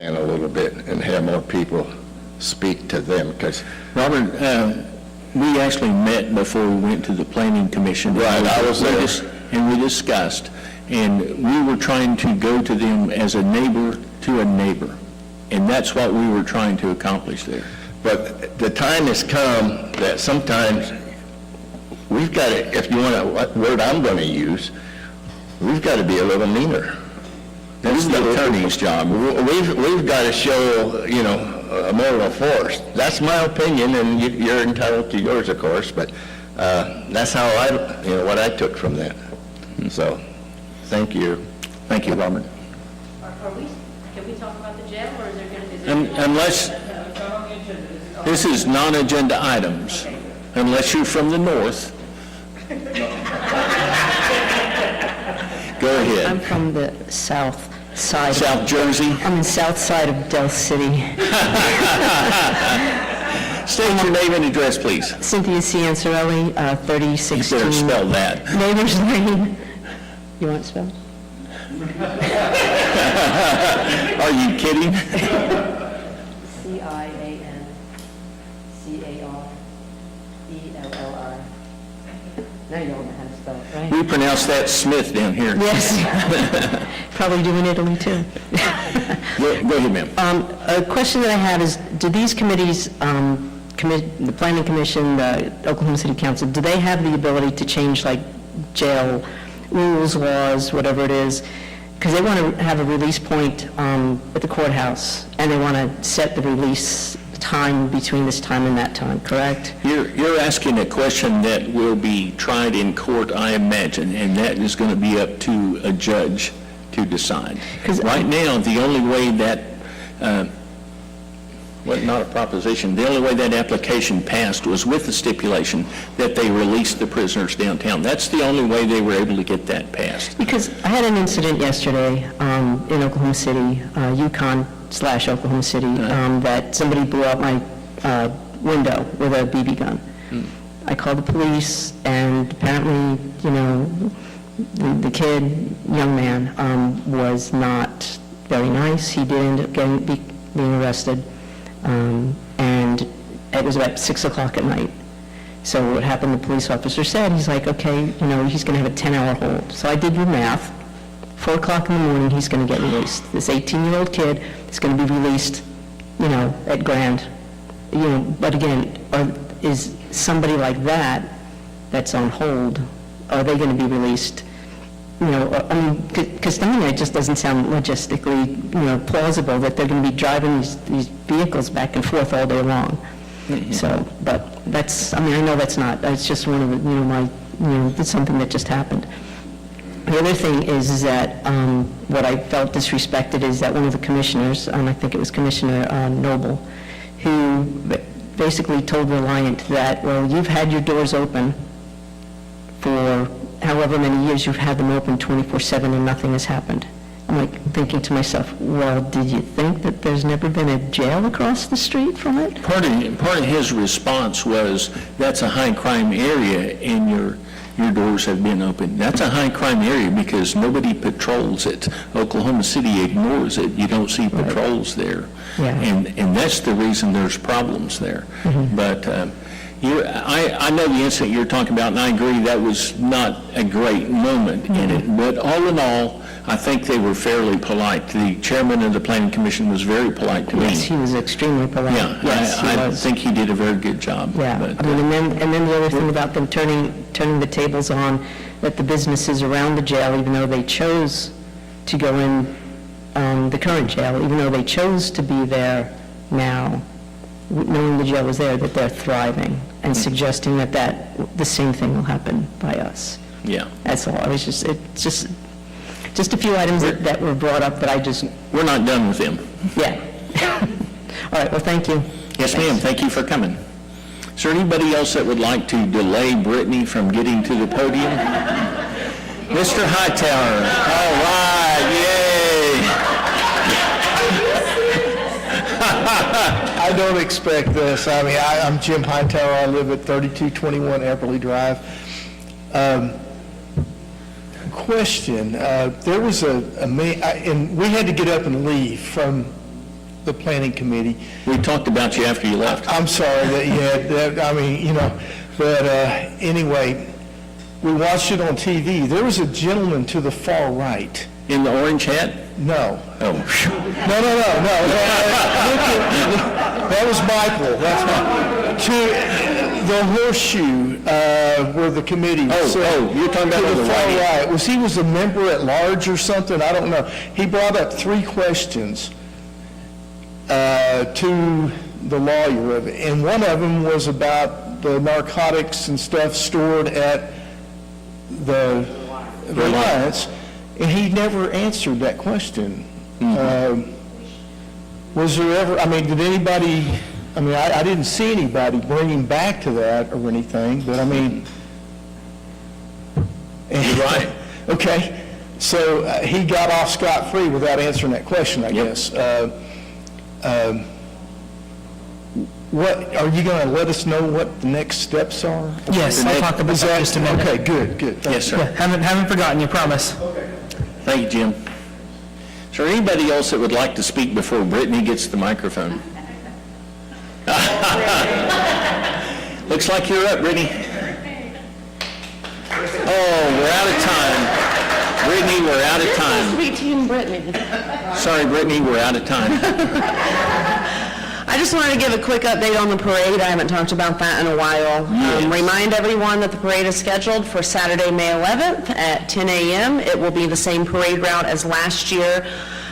And a little bit and have more people speak to them, because Robert, we actually met before we went to the Planning Commission. Right, I was there. And we discussed, and we were trying to go to them as a neighbor to a neighbor. And that's what we were trying to accomplish there. but the time has come that sometimes we've got to, if you want a what word I'm going to use, we've got to be a little meaner. That's the attorney's job. We've got to show, a moral force. That's my opinion, and you're entitled to yours, of course, but that's how what I took from that. So, thank you. Thank you, Robert. Can we talk about the jail, or is there going to, Unless, this is non-agenda items, unless you're from the north. Go ahead. I'm from the south side. South Jersey. I'm in south side of Del City. State your name and address, please. Cynthia Ciancarelli, You better 3016 spell that. Neighbors Lane. You want it spelled? Are you kidding? Ciancarelli. Now you don't know how to spell it, right? We pronounce that Smith down here. Yes. Probably do in Italy, too. Go ahead, ma'am. A question that I have is, do these committees, the Planning Commission, the Oklahoma City Council, do they have the ability to change, like, jail rules, laws, whatever it is? Because they want to have a release point at the courthouse, and they want to set the release time between this time and that time, correct? You're asking a question that will be tried in court, I imagine, and that is going to be up to a judge to decide. 'Cause- Right now, the only way that, not a proposition, the only way that application passed was with the stipulation that they released the prisoners downtown. That's the only way they were able to get that passed. Because I had an incident yesterday in Oklahoma City, Yukon/Oklahoma City, that somebody blew out my window with a BB gun. I called the police, and apparently, the kid, young man, was not very nice. He did end up being arrested, and it was about 6 o'clock at night. So what happened, the police officer said, he's like, okay, he's going to have a 10-hour hold. So I did the math. 4 o'clock in the morning, he's going to get released. This 18-year-old kid is going to be released, at grand. But again, is somebody like that, that's on hold, are they going to be released? Because to me, it just doesn't sound logistically, plausible that they're going to be driving these vehicles back and forth all day long. Mm-hmm. So, but that's, I know that's just one of the, it's something that just happened. The other thing is that what I felt disrespected is that one of the commissioners, and I think it was Commissioner Noble, who basically told Reliant that, well, you've had your doors open for however many years, you've had them open 24/7 and nothing has happened. I'm like thinking to myself, well, did you think that there's never been a jail across the street from it? Part of his response was, that's a high crime area and your doors have been open. That's a high crime area because nobody patrols it. Oklahoma City ignores it. You don't see patrols there. Yeah. And that's the reason there's problems there. But I know the incident you're talking about, and I agree that was not a great moment in it. But all in all, I think they were fairly polite. The chairman of the Planning Commission was very polite to me. Yes, he was extremely polite. Yeah, Yes, he I was. think he did a very good job. Yeah, But, and then the other thing about them turning the tables on, that the businesses around the jail, even though they chose to go in the current jail, even though they chose to be there now, knowing the jail was there, that they're thriving, and suggesting that the same thing will happen by us. yeah. That's all. It's just a few items that were brought up that I just, We're not done with them. yeah. All right, well, thank you. Yes, ma'am. Thank you for coming. Is there anybody else that would like to delay Brittany from getting to the podium? Mr. Hightower. All right, yay. I don't expect this. I'm Jim Hightower. I live at 3221 Epperly Drive. Question, there was and we had to get up and leave from the planning committee. We talked about you after you left. I'm sorry that you had, but anyway, we watched it on TV. There was a gentleman to the far right. In the orange hat? No. Oh, No. That was Michael. That's to the horseshoe where the committee was. you're talking about To on the the far right. right. He was a member at large or something? I don't know. He brought up 3 questions to the lawyer, and one of them was about the narcotics and stuff stored at the Reliance, and he never answered that question. Was there ever, did anybody, I didn't see anybody bring him back to that or anything, but You're right. Okay, so he got off scot-free without answering that question, I guess. What, are you going to let us know what the next steps are? Yes, I'll talk about that in just a minute. Okay, good. Yes, sir. Yeah, haven't forgotten you, promise. Thank you, Jim. Is there anybody else that would like to speak before Brittany gets the microphone? Looks like you're up, Brittany. Oh, we're out of time. Brittany, we're out of time. Between Brittany. Sorry, Brittany, we're out of time. I just wanted to give a quick update on the parade. I haven't talked about that in a while. Remind everyone that the parade is scheduled for Saturday, May 11th at 10 a.m. It will be the same parade route as last year.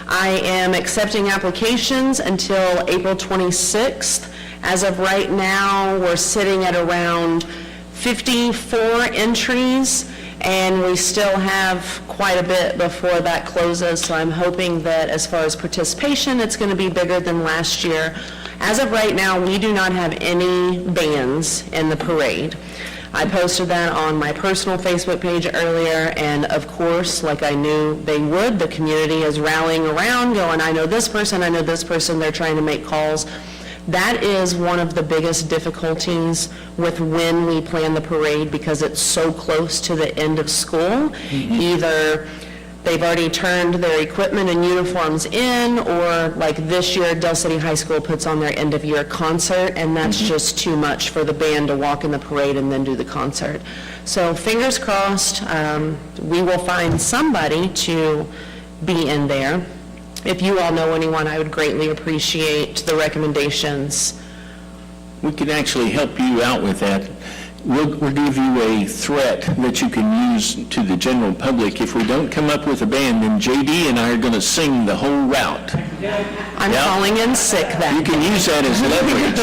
I am accepting applications until April 26th. As of right now, we're sitting at around 54 entries, and we still have quite a bit before that closes, so I'm hoping that as far as participation, it's going to be bigger than last year. As of right now, we do not have any bands in the parade. I posted that on my personal Facebook page earlier, and of course, like I knew they would, the community is rallying around, going, I know this person, they're trying to make calls. That is one of the biggest difficulties with when we plan the parade, because it's so close to the end of school. Either they've already turned their equipment and uniforms in, or like this year, Del City High School puts on their end-of-year concert, and that's just too much for the band to walk in the parade and then do the concert. So fingers crossed, we will find somebody to be in there. If you all know anyone, I would greatly appreciate the recommendations. We can actually help you out with that. We'll give you a threat that you can use to the general public. If we don't come up with a band, then JD and I are going to sing the whole route. I'm calling in sick You that can use that as leverage.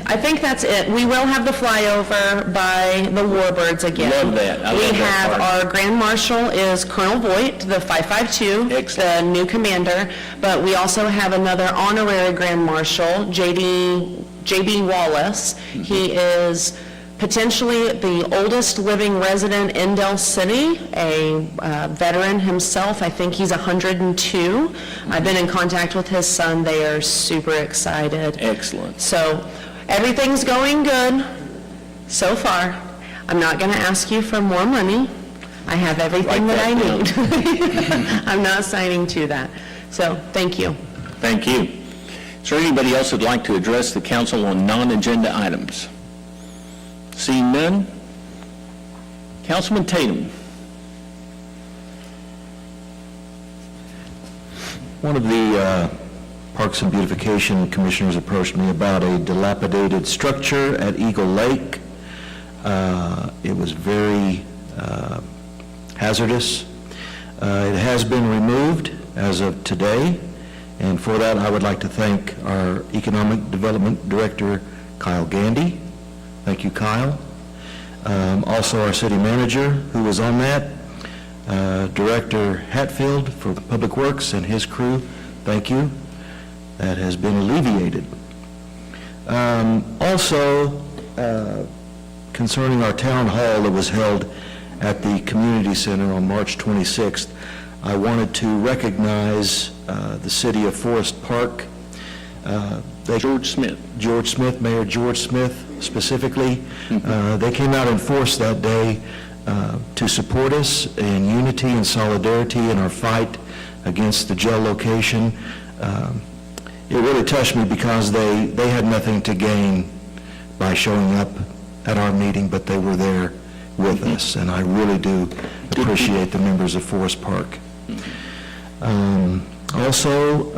I think that's it. We will have the flyover by the Warbirds again. Love that. I love We that have, part. our Grand Marshal is Colonel Voigt, the 552, Excellent. the new commander, but we also have another honorary Grand Marshal, J.B. Wallace. He is potentially the oldest living resident in Del City, a veteran himself. I think he's 102. I've been in contact with his son. They are super excited. Excellent. So everything's going good so far. I'm not going to ask you for more money. I have everything Write that I that need. I'm not signing to that. So thank you. Thank you. Is there anybody else who'd like to address the council on non-agenda items? Seeing none? Councilman Tatum. One of the Parks and Beautification Commissioners approached me about a dilapidated structure at Eagle Lake. It was very hazardous. It has been removed as of today, and for that I would like to thank our Economic Development Director, Kyle Gandy. Thank you, Kyle. Also our city manager, who was on that, Director Hatfield for the Public Works and his crew, thank you. That has been alleviated. Also, concerning our town hall that was held at the community center on March 26th, I wanted to recognize the city of Forest Park. George Smith. George Smith, Mayor George Smith specifically. They came out in force that day to support us in unity and solidarity in our fight against the jail location. It really touched me because they had nothing to gain by showing up at our meeting, but they were there with us, and I really do appreciate the members of Forest Park. Also,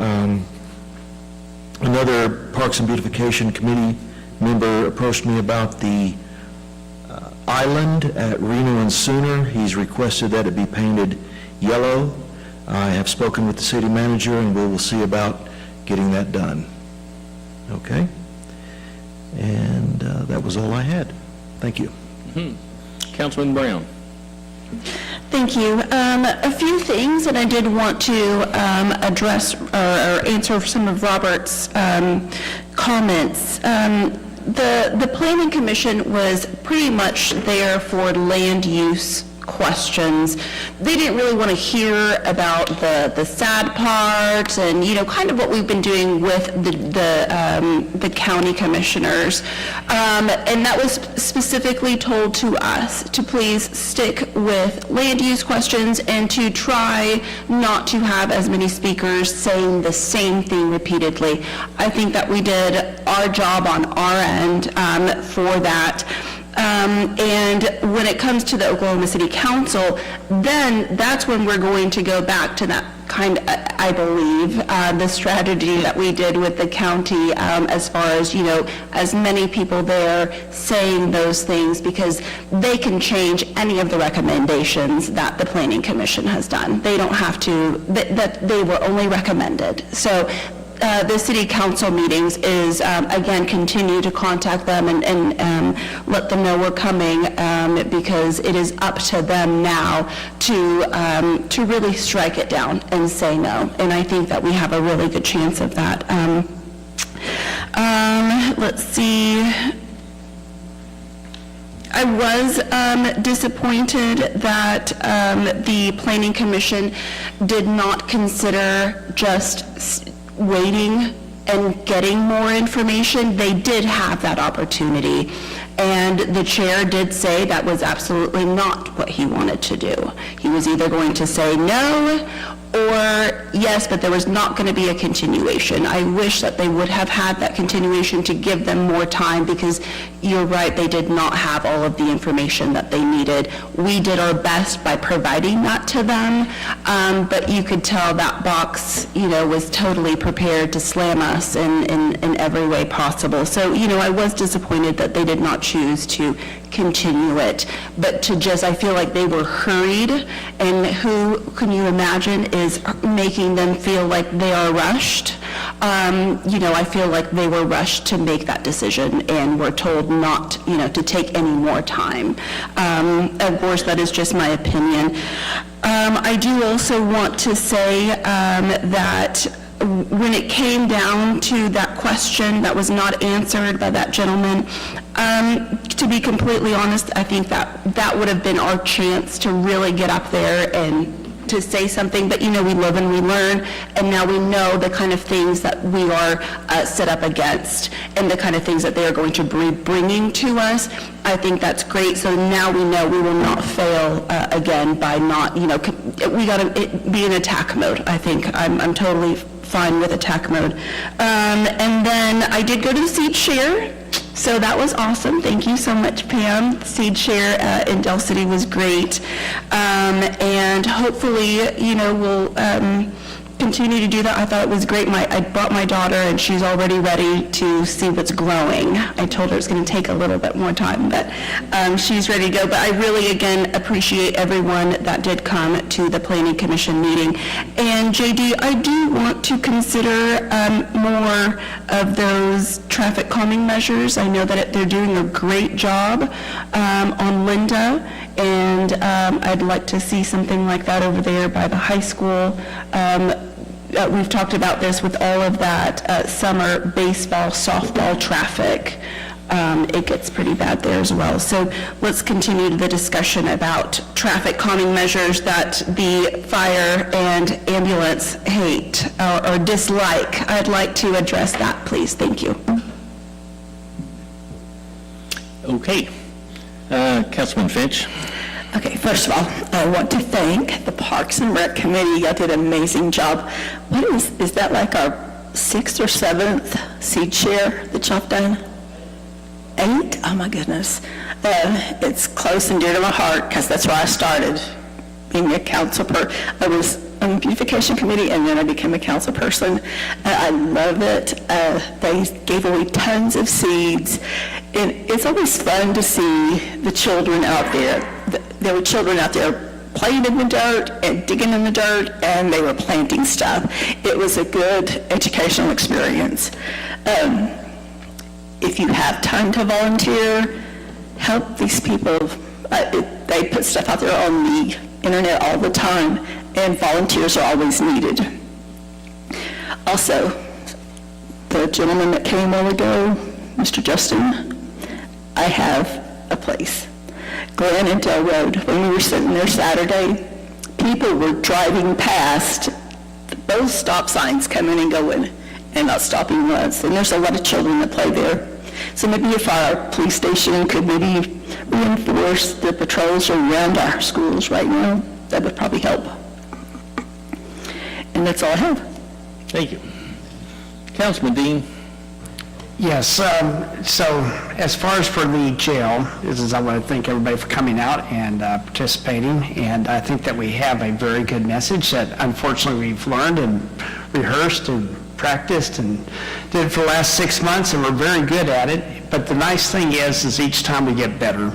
another Parks and Beautification Committee member approached me about the island at Reno and Sooner. He's requested that it be painted yellow. I have spoken with the city manager, and we will see about getting that done. Okay? And that was all I had. Thank you. Councilman Brown. Thank you. A few things, and I did want to address or answer some of Robert's comments. The Planning Commission was pretty much there for land use questions. They didn't really want to hear about the sad part and, you know, kind of what we've been doing with the county commissioners. And that was specifically told to us to please stick with land use questions and to try not to have as many speakers saying the same thing repeatedly. I think that we did our job on our end for that. And when it comes to the Oklahoma City Council, then that's when we're going to go back to that kind of, I believe, the strategy that we did with the county as far as, you know, as many people there saying those things, because they can change any of the recommendations that the Planning Commission has done. They don't have to, that they were only recommended. So the city council meetings is, again, continue to contact them and let them know we're coming, because it is up to them now to really strike it down and say no. And I think that we have a really good chance of that. Let's see. I was disappointed that the Planning Commission did not consider just waiting and getting more information. They did have that opportunity, and the chair did say that was absolutely not what he wanted to do. He was either going to say no or yes, but there was not going to be a continuation. I wish that they would have had that continuation to give them more time, because you're right, they did not have all of the information that they needed. We did our best by providing that to them, but you could tell that box, you know, was totally prepared to slam us in every way possible. So, you know, I was disappointed that they did not choose to continue it, but to just, I feel like they were hurried, and who can you imagine is making them feel like they are rushed? You know, I feel like they were rushed to make that decision and were told not, you know, to take any more time. Of course, that is just my opinion. I do also want to say that when it came down to that question that was not answered by that gentleman, to be completely honest, I think that would have been our chance to really get up there and to say something. But, you know, we live and we learn, and now we know the kind of things that we are set up against and the kind of things that they are going to be bringing to us. I think that's great. So now we know we will not fail again by not, you know, we got to be in attack mode. I think I'm totally fine with attack mode. And then I did go to the seed share, so that was awesome. Thank you so much, Pam. Seed share in Del City was great. And hopefully, you know, we'll continue to do that. I thought it was great. I brought my daughter, and she's already ready to see what's growing. I told her it's going to take a little bit more time, but she's ready to go. But I really, again, appreciate everyone that did come to the Planning Commission meeting. And JD, I do want to consider more of those traffic calming measures. I know that they're doing a great job on Linda, and I'd like to see something like that over there by the high school. We've talked about this with all of that summer baseball, softball traffic. It gets pretty bad there as well. So let's continue the discussion about traffic calming measures that the fire and ambulance hate or dislike. I'd like to address that, please. Thank you. Okay. Councilman Finch. Okay, first of all, I want to thank the Parks and Rec Committee. Y'all did an amazing job. What is that like our 6th or 7th seed share that y'all have done? 8? Oh my goodness. It's close and dear to my heart because that's where I started being a council I was on the beautification committee and then I became a council person. I love it. They gave away tons of seeds. And it's always fun to see the children out there. There were children out there playing in the dirt and digging in the dirt, and they were planting stuff. It was a good educational experience. If you have time to volunteer, help these people. They put stuff out there on the internet all the time, and volunteers are always needed. Also, the gentleman that came a while ago, Mr. Justin, I have a place. Glen and Dell Road. When we were sitting there Saturday, people were driving past both stop signs coming and going and not stopping once. And there's a lot of children that play there. So maybe if our police station could maybe reinforce the patrols around our schools right now, that would probably help. And that's all I have. Thank you. Councilman Dean? Yes, so as far as for the jail, I want to thank everybody for coming out and participating, and I think that we have a very good message that unfortunately we've learned and rehearsed and practiced and did for the last 6 months, and we're very good at it. But the nice thing is each time we get better.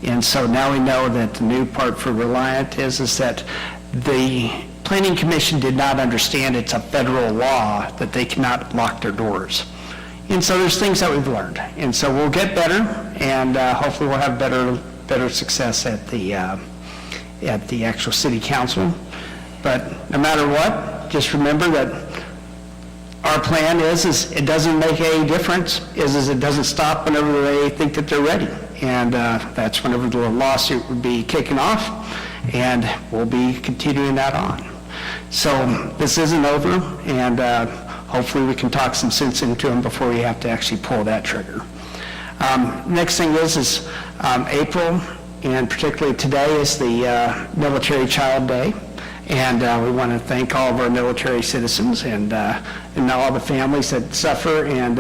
And so now we know that the new part for Reliant is that the Planning Commission did not understand it's a federal law that they cannot lock their doors. And so there's things that we've learned. And so we'll get better, and hopefully we'll have better success at the actual city council. But no matter what, just remember that our plan is it doesn't make any difference, is it doesn't stop whenever they think that they're ready. And that's whenever the lawsuit would be kicking off, and we'll be continuing that on. So this isn't over, and hopefully we can talk some sense into them before we have to actually pull that trigger. Next thing is April, and particularly today is the Military Child Day. And we want to thank all of our military citizens and all the families that suffer and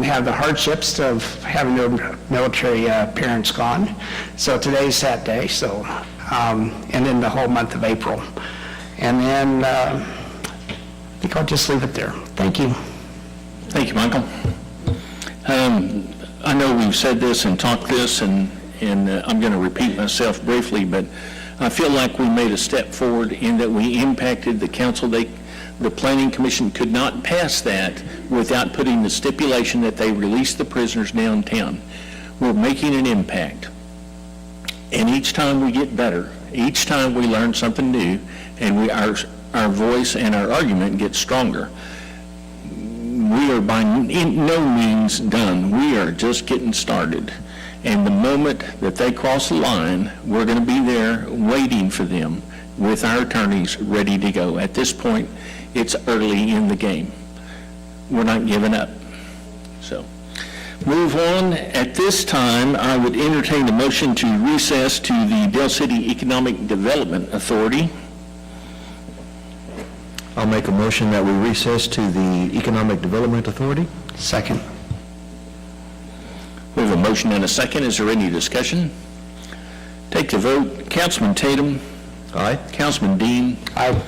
have the hardships of having their military parents gone. So today's that day, so, and then the whole month of April. And then I think I'll just leave it there. Thank you. Thank you, Michael. I know we've said this and talked this, and I'm going to repeat myself briefly, but I feel like we made a step forward in that we impacted the council. The Planning Commission could not pass that without putting the stipulation that they release the prisoners downtown. We're making an impact. And each time we get better, each time we learn something new, and our voice and our argument gets stronger. We are by no means done. We are just getting started. And the moment that they cross the line, we're going to be there waiting for them with our attorneys ready to go. At this point, it's early in the game. We're not giving up. So, move on. At this time, I would entertain a motion to recess to the Del City Economic Development Authority. I'll make a motion that we recess to the Economic Development Authority. Second. We have a motion and a second. Is there any discussion? Take the vote. Councilman Tatum. Aye. Councilman Dean. Aye.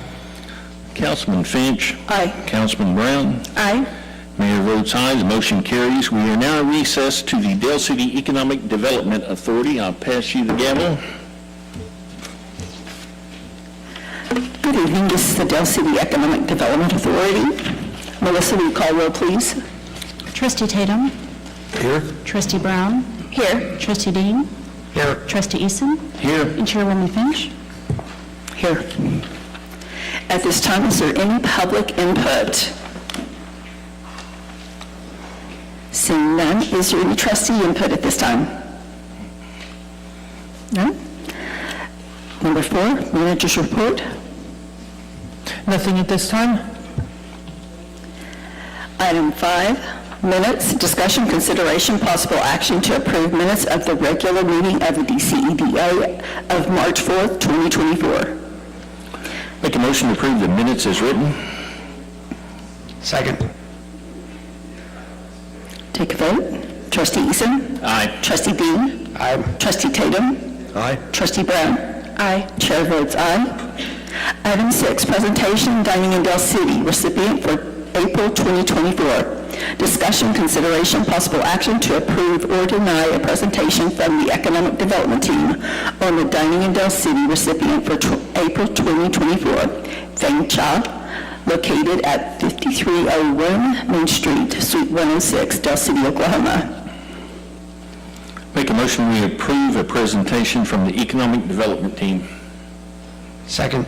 Councilman Finch. Aye. Councilman Brown. Aye. Mayor votes aye. The motion carries. We are now recessed to the Del City Economic Development Authority. I'll pass you the gavel. Good evening, this is the Del City Economic Development Authority. Melissa, will you call roll, please? Trustee Tatum. Here. Trustee Brown. Here. Trustee Dean. Here. Trustee Eason. Here. And Chairwoman Finch. Here. At this time, is there any public input? Seeing none, is there any trustee input at this time? No? Number 4, manager's report. Nothing at this time? Item 5, Minutes, discussion, consideration, possible action to approve minutes of the regular meeting of the DCEDA of March 4th, 2024. Make a motion to approve the minutes as written. Second. Take a vote. Trustee Eason? Aye. Trustee Dean? Aye. Trustee Tatum? Aye. Trustee Brown? Aye. Chair votes aye. Item 6, presentation, Dining in Del City, recipient for April 2024. Discussion, consideration, possible action to approve or deny a presentation from the Economic Development Team on the Dining in Del City recipient for April 2024, Feng Cha, located at 5301 Main Street, Suite 106, Del City, Oklahoma. Make a motion we approve a presentation from the Economic Development Team. Second.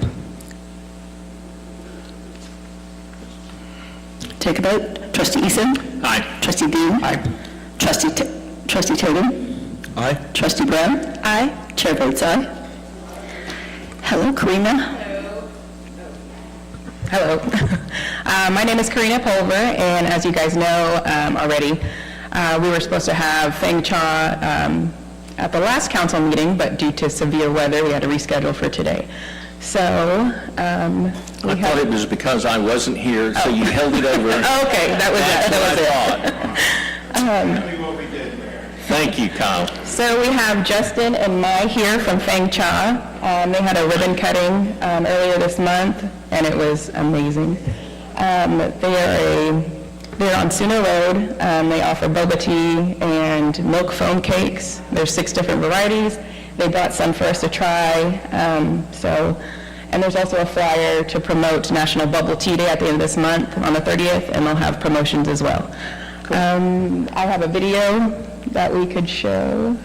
Take a vote. Trustee Eason? Aye. Trustee Dean? Aye. Trustee Tatum? Aye. Trustee Brown? Aye. Chair votes aye. Hello, Karina. Hello. My name is Karina Pulver, and as you guys know already, we were supposed to have Feng Cha at the last council meeting, but due to severe weather, we had to reschedule for today. So, I thought it was because I wasn't here, so you held it over. Okay, that was it. Thank you, Kyle. So we have Justin and Mai here from Feng Cha. They had a ribbon cutting earlier this month, and it was amazing. They're on Sooner Road. They offer boba tea and milk foam cakes. There's 6 different varieties. They brought some for us to try. And there's also a flyer to promote National Bubble Tea Day at the end of this month on the 30th, and they'll have promotions as well. I have a video that we could show.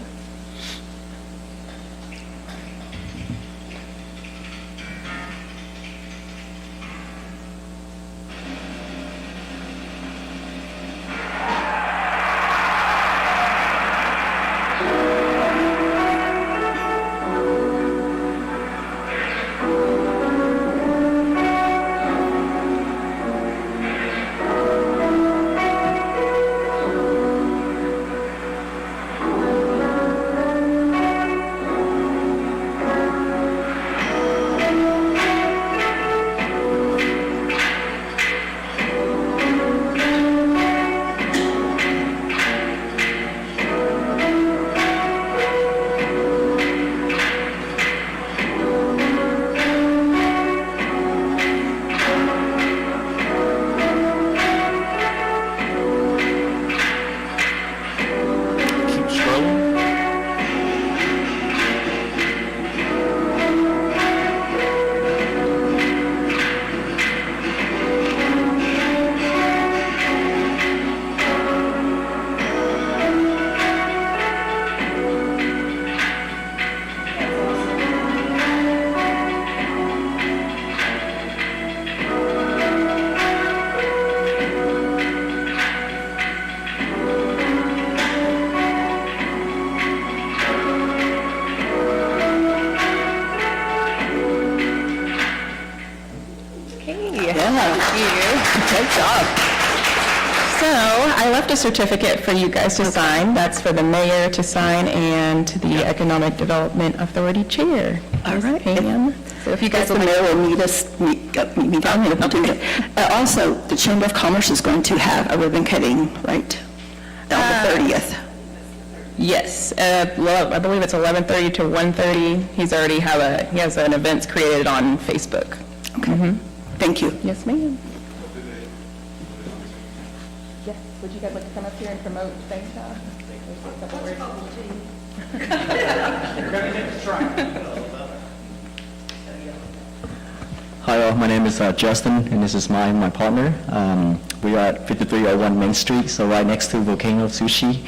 Great job. So I left a certificate for you guys to sign. That's for the mayor to sign and the Economic Development Authority Chair. All right. Pam. So if you guys The would mayor like... will meet me down here. We'll do that. Also, the Chamber of Commerce is going to have a ribbon cutting, right? On the 30th. Yes, well, I believe it's 11:30 to 1:30. He has an events created on Facebook. Okay. Thank you. Yes, ma'am. Yes, would you guys like to come up here and promote Feng Cha? Hi all, my name is Justin, and this is my partner. We are at 5301 Main Street, so right next to Volcano Sushi.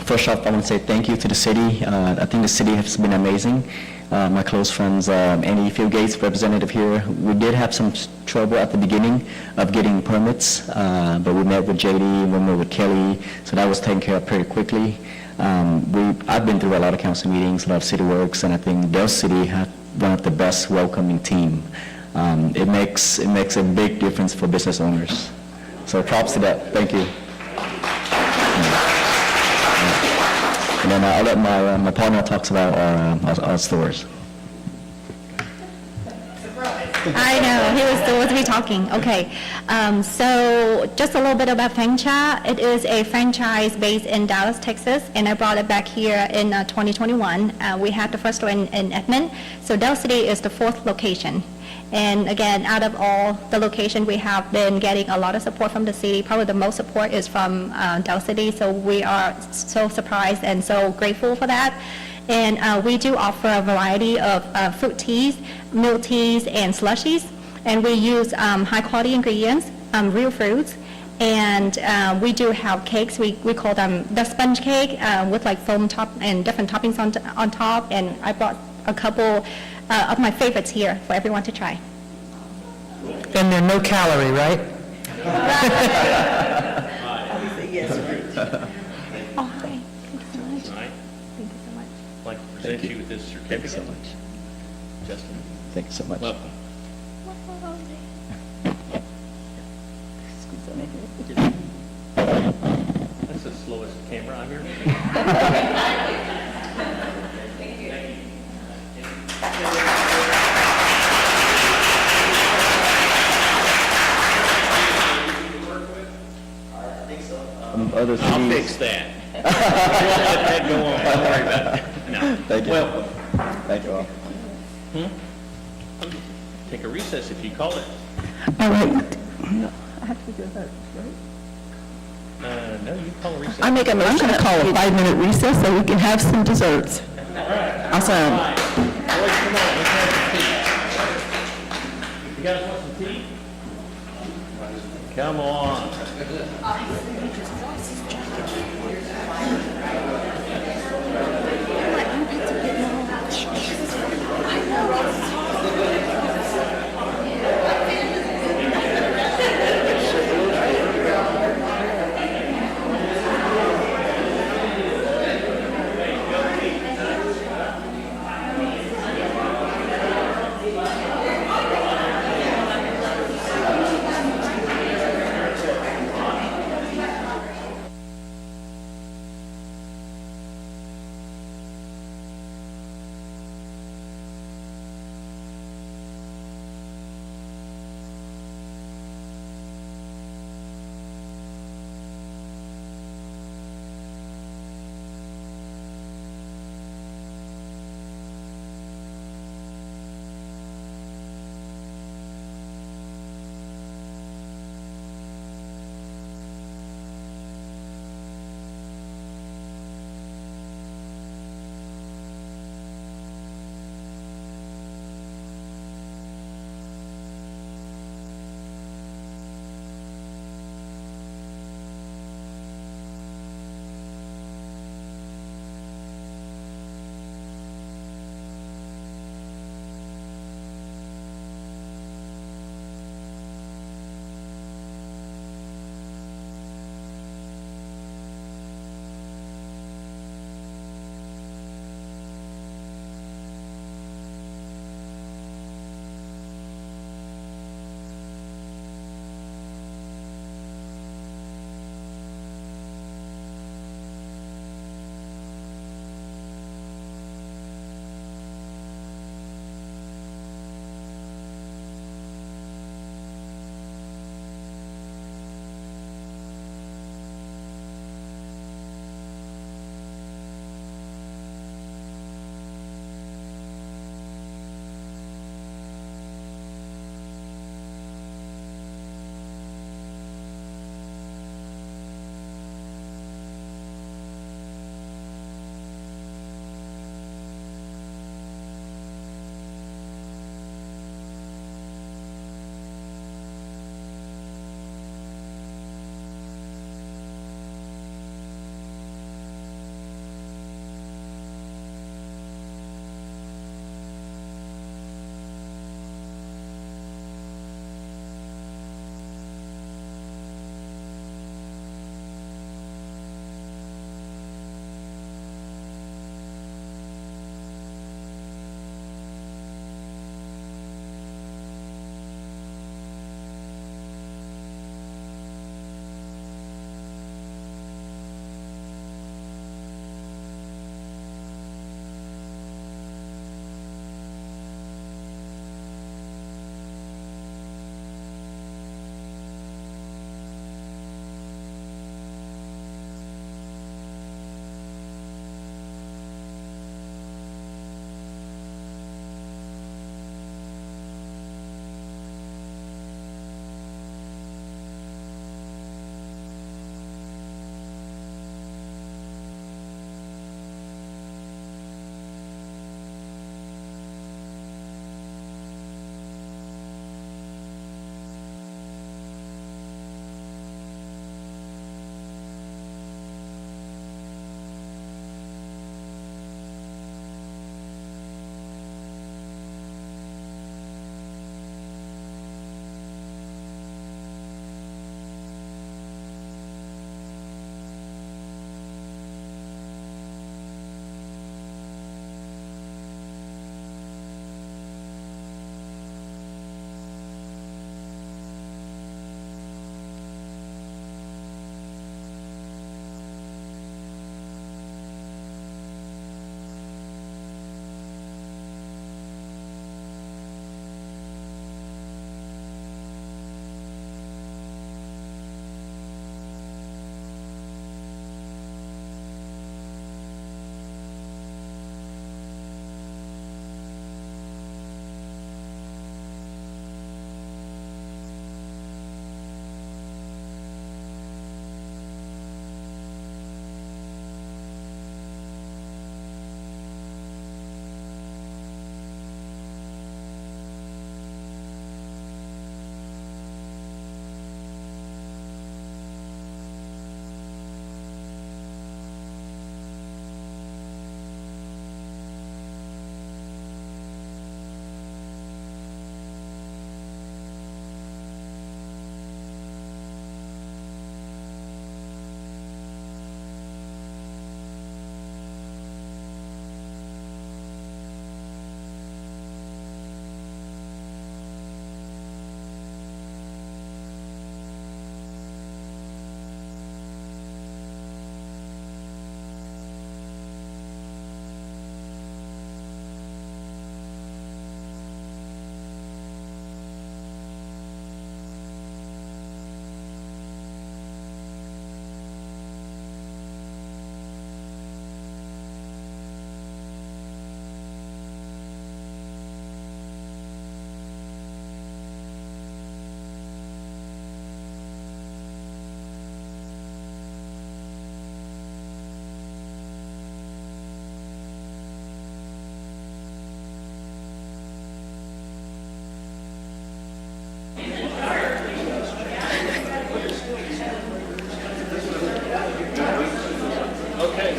First off, I want to say thank you to the city. I think the city has been amazing. My close friends, Andy Fieldgates, representative here, we did have some trouble at the beginning of getting permits, but we met with JD, we met with Kelly, so that was taken care of pretty quickly. I've been through a lot of council meetings, a lot of city works, and I think Del City had one of the best welcoming team. It makes a big difference for business owners. So props to that. Thank you. And then I'll let my partner talk about our stores. I know, he was supposed to be talking. Okay. So just a little bit about Feng Cha. It is a franchise based in Dallas, Texas, and I brought it back here in 2021. We had the first store in Edmond. So Del City is the 4th location. And again, out of all the locations, we have been getting a lot of support from the city. Probably the most support is from Del City. So we are so surprised and so grateful for that. And we do offer a variety of fruit teas, milk teas, and slushies. And we use high-quality ingredients, real fruits. And we do have cakes. We call them the sponge cake with like foam top and different toppings on top. And I brought a couple of my favorites here for everyone to try. And they're no calorie, right? Oh, hi. Thank you so much. Tonight, Thank you so much. I'd like to present you with this certificate. Thank you so much. Justin, Thank you so much. welcome. That's the slowest camera I've ever seen. Other I'll cities- fix that. Let that go on, don't worry about it. No. Thank you. Welcome. Thank you all. Take a recess if you call it. All right. No, you call a recess. I make a motion to call a 5-minute recess so we can have some desserts. Awesome. Boys, come on, let's have some tea. You guys want some tea? Come on.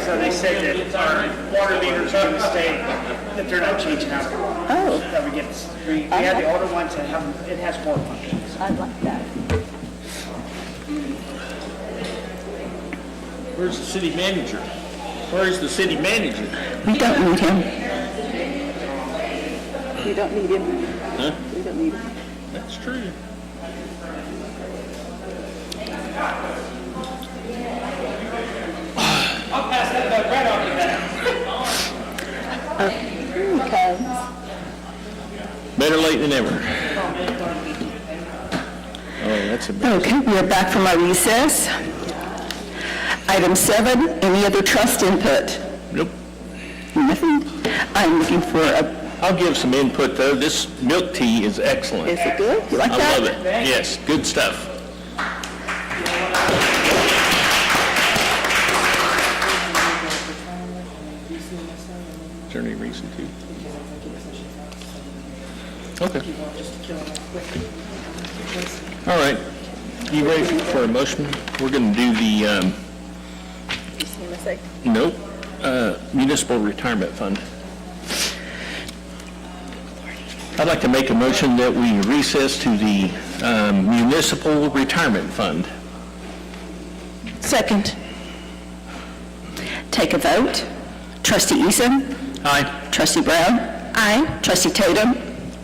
So they said that our water meters are going to stay, that they're not changing out. Oh. That we get, we have the older ones that have, it has more functions. I like that. Where's the city manager? Where's the city manager? We don't need him. We don't need him. Huh? We don't need him. That's true. I'll pass that bug right off to that. Here he comes. Better late than never. Oh, that's a big... Okay, we are back from our recess. Item 7, any other trust input? Nope. Nothing. I'm looking for a, I'll give some input, though. This milk tea is excellent. is it good? You like I that? love it. Yes, good stuff. Is there any reason to? Okay. All right. You ready for a motion? We're going to do the, nope, municipal retirement fund. I'd like to make a motion that we recess to the municipal retirement fund. Second. Take a vote. Trustee Eason? Aye. Trustee Brown? Aye. Trustee Tatum?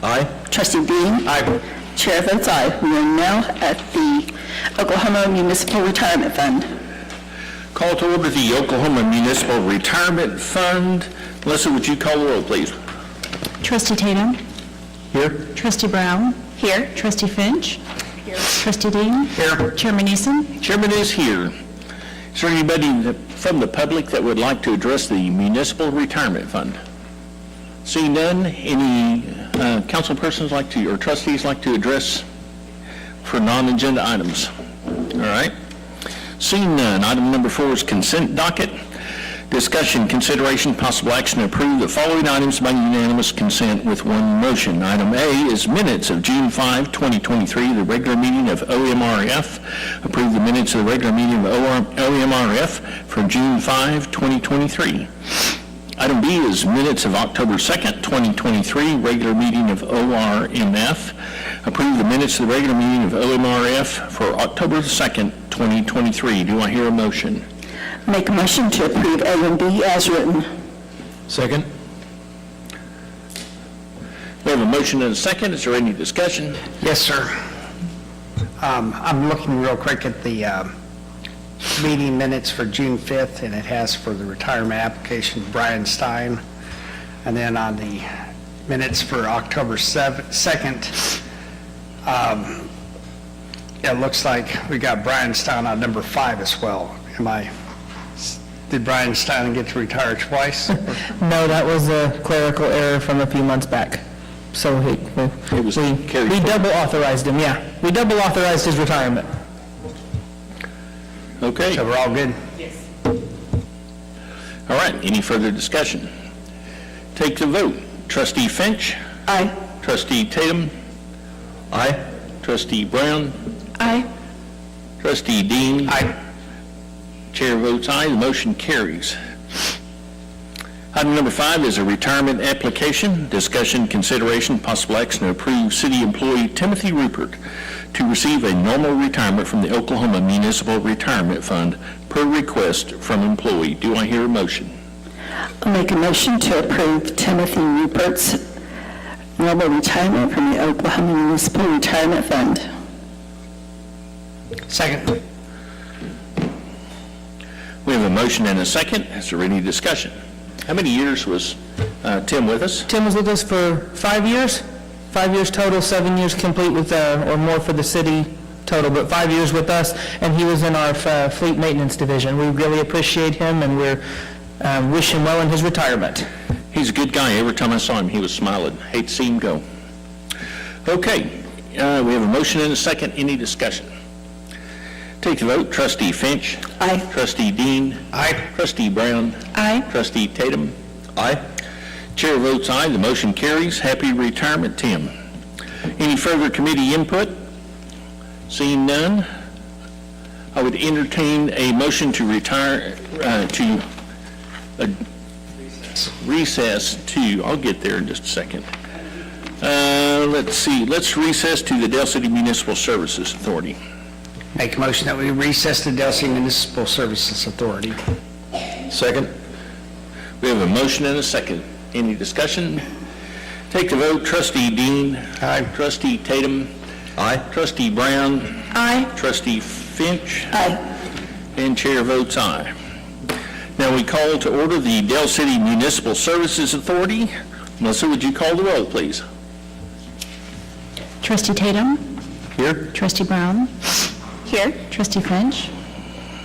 Aye? Trustee Dean? Aye. Chair votes aye. We are now at the Oklahoma Municipal Retirement Fund. Call to order the Oklahoma Municipal Retirement Fund. Melissa, would you call the roll, please? Trustee Tatum? Here? Trustee Brown? Here. Trustee Finch? Here. Trustee Dean? Here. Chairman Eason? Chairman is here. Is there anybody from the public that would like to address the Municipal Retirement Fund? Seeing none, any council persons like to, or trustees like to address for non-agenda items? All right. Seeing none, item number 4 is consent docket. Discussion, consideration, possible action to approve the following items by unanimous consent with one motion. Item A is minutes of June 5, 2023, the regular meeting of OMRF. Approve the minutes of the regular meeting of OMRF for June 5, 2023. Item B is minutes of October 2nd, 2023, regular meeting of ORMF. Approve the minutes of the regular meeting of OMRF for October 2nd, 2023. Do I hear a motion? Make a motion to approve A and B as written. Second? We have a motion and a second. Is there any discussion? Yes, sir. I'm looking real quick at the meeting minutes for June 5th, and it has for the retirement application Brian Stein. And then on the minutes for October 2nd, it looks like we got Brian Stein on number 5 as well. Did Brian Stein get to retire twice? No, that was a clerical error from a few months back. So we double authorized him, yeah. We double authorized his retirement. Okay. So we're all good? All right. Any further discussion? Take the vote. Trustee Finch? Aye. Trustee Tatum? Aye? Trustee Brown? Aye. Trustee Dean? Aye. Chair votes aye, the motion carries. Item number 5 is a retirement application. Discussion, consideration, possible action to approve city employee Timothy Rupert to receive a normal retirement from the Oklahoma Municipal Retirement Fund per request from employee. Do I hear a motion? I'll make a motion to approve Timothy Rupert's normal retirement from the Oklahoma Municipal Retirement Fund. Second. We have a motion and a second. Is there any discussion? How many years was Tim with us? Tim was with us for 5 years, 5 years total, 7 years complete with, or more for the city total, but 5 years with us, and he was in our fleet maintenance division. We really appreciate him, and we're wish him well in his retirement. He's a good guy. Every time I saw him, he was smiling. Hate to see him go. Okay, we have a motion and a second. Any discussion? Take the vote. Trustee Finch? Aye. Trustee Dean? Aye. Trustee Brown? Aye. Trustee Tatum? Aye? Chair votes aye. The motion carries. Happy retirement, Tim. Any further committee input? Seeing none, I would entertain a motion to retire, to recess to, I'll get there in just a second. Let's see, let's recess to the Dale City Municipal Services Authority. Make a motion that we recess the Dale City Municipal Services Authority. Second? We have a motion and a second. Any discussion? Take the vote. Trustee Dean. Aye. Trustee Tatum. Aye. Trustee Brown. Aye. Trustee Finch. Aye. And chair votes aye. Now we call to order the Dale City Municipal Services Authority. Melissa, would you call the roll, please? Trustee Tatum? Here. Trustee Brown? Here. Trustee Finch?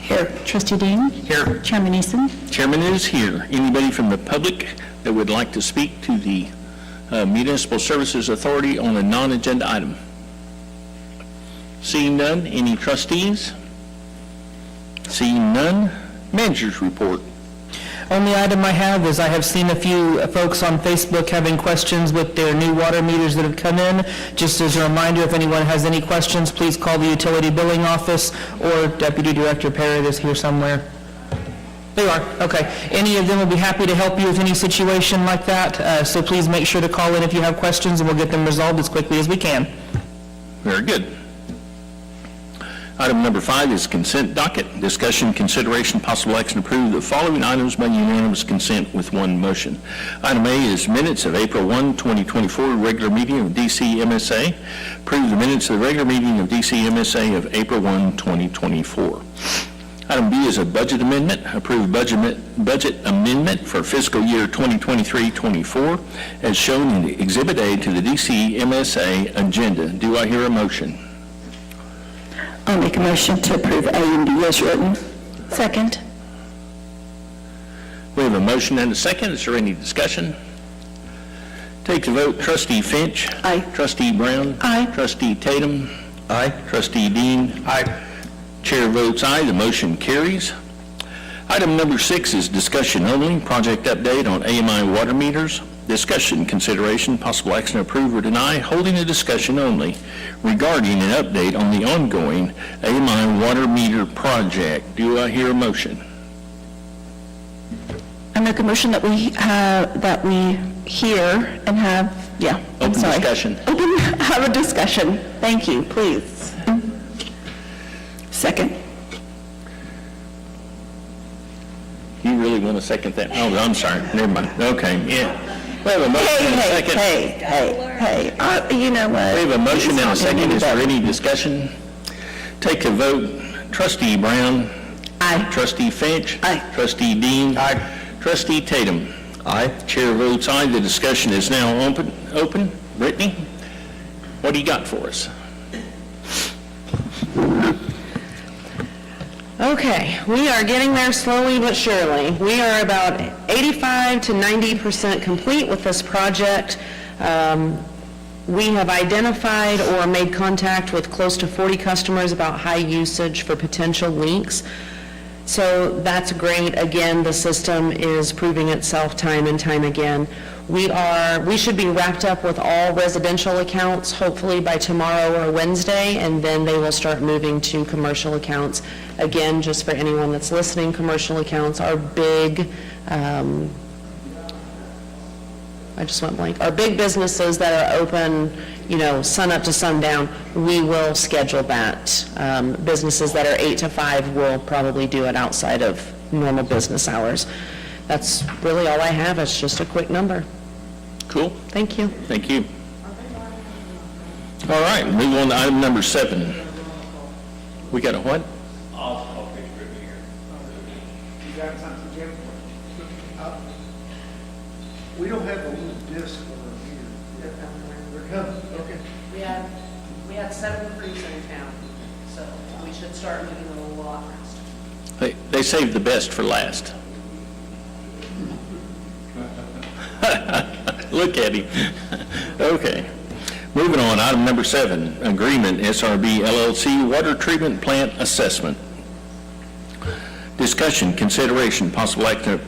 Here. Trustee Dean? Here. Chairman Eason? Chairman is here. Anybody from the public that would like to speak to the Municipal Services Authority on a non-agenda item? Seeing none, any trustees? Seeing none, manager's report. Only item I have is I have seen a few folks on Facebook having questions with their new water meters that have come in. Just as a reminder, if anyone has any questions, please call the utility billing office, or Deputy Director Parrott is here somewhere. They are, okay. Any of them will be happy to help you with any situation like that, so please make sure to call in if you have questions, and we'll get them resolved as quickly as we can. Very good. Item number 5 is consent docket. Discussion, consideration, possible action to approve the following items by unanimous consent with one motion. Item A is minutes of April 1, 2024, regular meeting of DCMSA. Approve the minutes of the regular meeting of DCMSA of April 1, 2024. Item B is a budget amendment. Approve budget amendment for fiscal year 2023-24 as shown in Exhibit A to the DCMSA agenda. Do I hear a motion? I'll make a motion to approve A and B as written. Second. We have a motion and a second. Is there any discussion? Take the vote. Trustee Finch. Aye. Trustee Brown. Aye. Trustee Tatum. Aye. Trustee Dean. Aye. Chair votes aye. The motion carries. Item number 6 is discussion only. Project update on AMI water meters. Discussion, consideration, possible action to approve or deny, holding a discussion only regarding an update on the ongoing AMI water meter project. Do I hear a motion? I make a motion that we hear and have, I'm Open sorry. discussion. Have a discussion. Thank you, please. Second. You really want to second that? Oh, I'm sorry. Never mind. Okay, yeah. We have a motion and a second. Hey, you know what? We have a motion and a It's not second. gonna Is be there better. any discussion? Take a vote. Trustee Brown. Aye. Trustee Finch. Aye. Trustee Dean. Aye. Trustee Tatum. Aye. Chair votes aye. The discussion is now open. Brittany, what do you got for us? Okay, we are getting there slowly but surely. We are about 85 to 90% complete with this project. We have identified or made contact with close to 40 customers about high usage for potential leaks. So that's great. Again, the system is proving itself time and time again. We should be wrapped up with all residential accounts hopefully by tomorrow or Wednesday, and then they will start moving to commercial accounts. Again, just for anyone that's listening, commercial accounts are big, our big businesses that are open, sun up to sundown, we will schedule that. Businesses that are 8 to 5 will probably do it outside of normal business hours. That's really all I have. It's just a quick number. Cool. Thank you. Thank you. All right, move on to item number 7. We got a what? We don't have a little disc over here. They're coming, okay. We had 7 crews in town, so we should start moving a little lot faster. They saved the best for last. Look at him. Okay. Moving on, item number 7, agreement SRB LLC water treatment plant assessment. Discussion, consideration, possible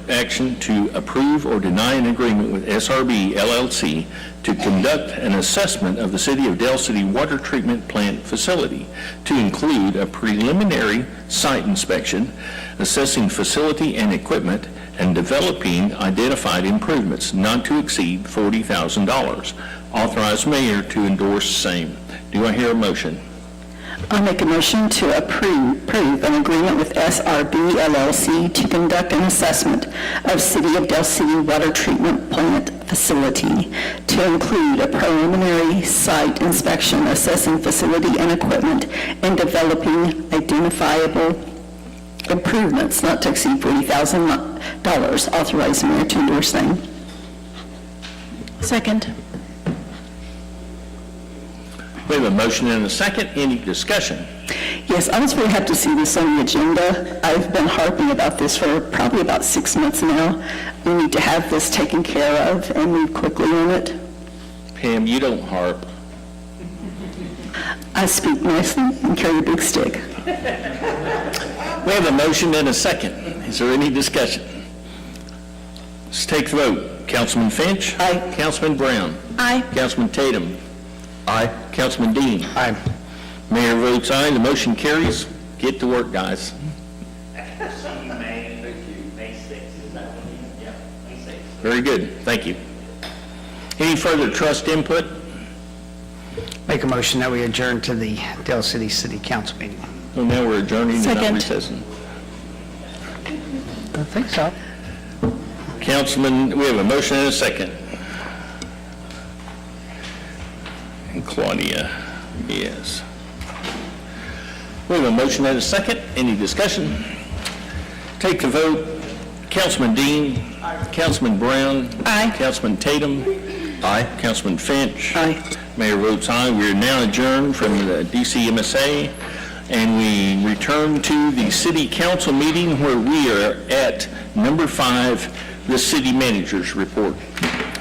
action to approve or deny an agreement with SRB LLC to conduct an assessment of the City of Dale City water treatment plant facility to include a preliminary site inspection, assessing facility and equipment, and developing identified improvements not to exceed $40,000. Authorize mayor to endorse same. Do I hear a motion? I'll make a motion to approve an agreement with SRB LLC to conduct an assessment of City of Del City water treatment plant facility to include a preliminary site inspection assessing facility and equipment and developing identifiable improvements not to exceed $40,000. Authorize mayor to endorse same. Second. We have a motion and a second. Any discussion? Yes, I was very happy to see this on the agenda. I've been harping about this for probably about 6 months now. We need to have this taken care of and move quickly on it. Pam, you don't harp. I speak nicely and carry a big stick. We have a motion and a second. Is there any discussion? Let's take the vote. Councilman Finch? Aye. Councilman Brown? Aye. Councilman Tatum? Aye. Councilman Dean? Aye. Mayor votes aye. The motion carries. Get to work, guys. Very good. Thank you. Any further trust input? Make a motion that we adjourn to the Del City City Council meeting. So now we're adjourning and not Second. recessing. I think so. Councilman, we have a motion and a second. And Claudia, yes. We have a motion and a second. Any discussion? Take the vote. Councilman Dean? Councilman Brown? Aye. Councilman Tatum? Aye. Councilman Finch? Aye. Mayor votes aye. We are now adjourned from the DCMSA, and we return to the city council meeting where we are at number 5, the city manager's report.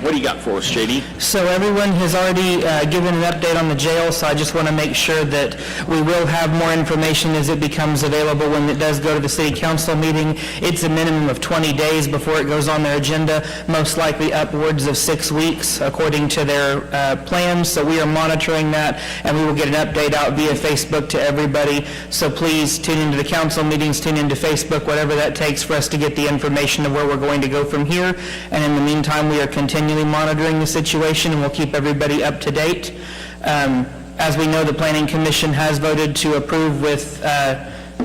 What do you got for us, JD? So everyone has already given an update on the jail, so I just want to make sure that we will have more information as it becomes available when it does go to the city council meeting. It's a minimum of 20 days before it goes on their agenda, most likely upwards of 6 weeks according to their plans. So we are monitoring that, and we will get an update out via Facebook to everybody. So please tune into the council meetings, tune into Facebook, whatever that takes for us to get the information of where we're going to go from here. And in the meantime, we are continually monitoring the situation, and we'll keep everybody up to date. As we know, the Planning Commission has voted to approve with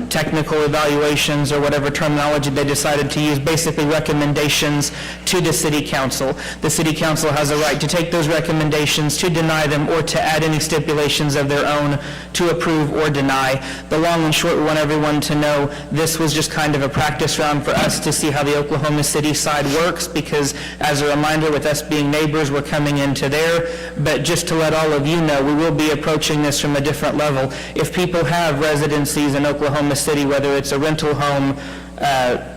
technical evaluations, or whatever terminology they decided to use, basically recommendations to the city council. The city council has a right to take those recommendations, to deny them, or to add any stipulations of their own to approve or deny. The long and short, we want everyone to know this was just kind of a practice round for us to see how the Oklahoma City side works, because as a reminder, with us being neighbors, we're coming into there. But just to let all of you know, we will be approaching this from a different level. If people have residencies in Oklahoma City, whether it's a rental home,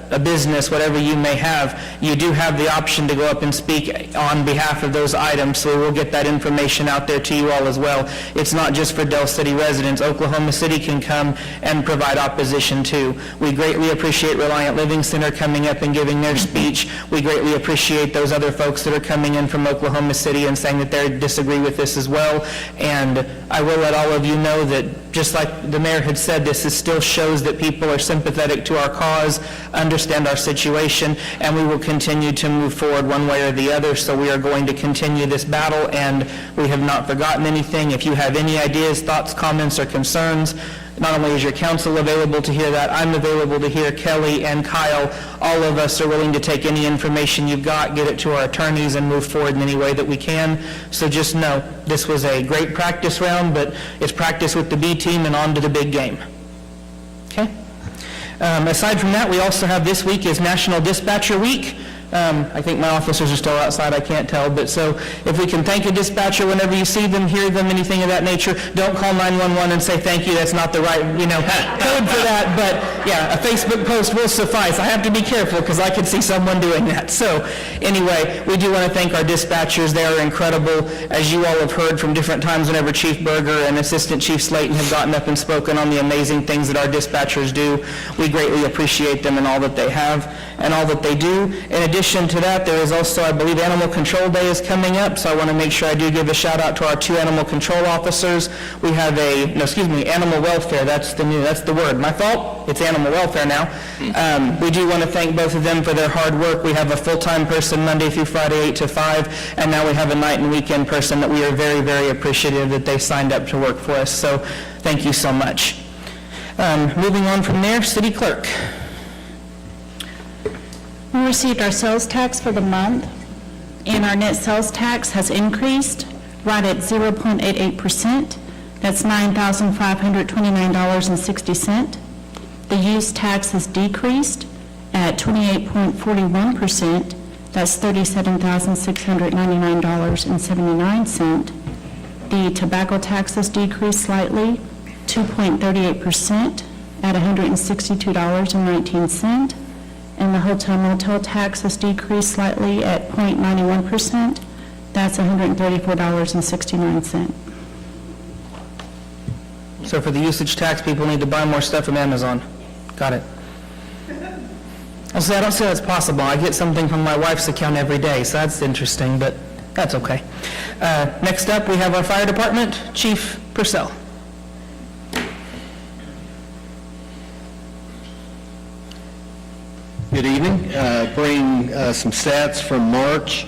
a business, whatever you may have, you do have the option to go up and speak on behalf of those items, so we will get that information out there to you all as well. It's not just for Del City residents. Oklahoma City can come and provide opposition too. We greatly appreciate Reliant Living Center coming up and giving their speech. We greatly appreciate those other folks that are coming in from Oklahoma City and saying that they disagree with this as well. And I will let all of you know that, just like the mayor had said, this still shows that people are sympathetic to our cause, understand our situation, and we will continue to move forward one way or the other. So we are going to continue this battle, and we have not forgotten anything. If you have any ideas, thoughts, comments, or concerns, not only is your council available to hear that, I'm available to hear. Kelly and Kyle, all of us are willing to take any information you've got, get it to our attorneys, and move forward in any way that we can. So just know, this was a great practice round, but it's practice with the B team and on to the big game. Okay? Aside from that, we also have this week is National Dispatcher Week. I think my officers are still outside, I can't tell, but so if we can thank a dispatcher whenever you see them, hear them, anything of that nature, don't call 911 and say thank you, that's not the right, code for that, but yeah, a Facebook post will suffice. I have to be careful because I could see someone doing that. So anyway, we do want to thank our dispatchers. They are incredible, as you all have heard from different times whenever Chief Berger and Assistant Chief Slayton have gotten up and spoken on the amazing things that our dispatchers do. We greatly appreciate them and all that they have. and all that they do. In addition to that, there is also, I believe, Animal Control Day is coming up, so I want to make sure I do give a shout out to our 2 animal control officers. We have animal welfare, that's the word. My fault, it's animal welfare now. We do want to thank both of them for their hard work. We have a full-time person Monday through Friday, 8 to 5, and now we have a night and weekend person that we are very, very appreciative that they signed up to work for us, so thank you so much. Moving on from there, City Clerk. We received our sales tax for the month, and our net sales tax has increased right at 0.88%. That's $9,529.60. The use tax has decreased at 28.41%. That's $37,699.79. The tobacco tax has decreased slightly, 2.38% at $162.19. And the hotel motel tax has decreased slightly at 0.91%. That's $134.69. So for the usage tax, people need to buy more stuff from Amazon. Got it. I don't see that's possible. I get something from my wife's account every day, so that's interesting, but that's okay. Next up, we have our fire department, Chief Purcell. Good evening. Bring some stats from March.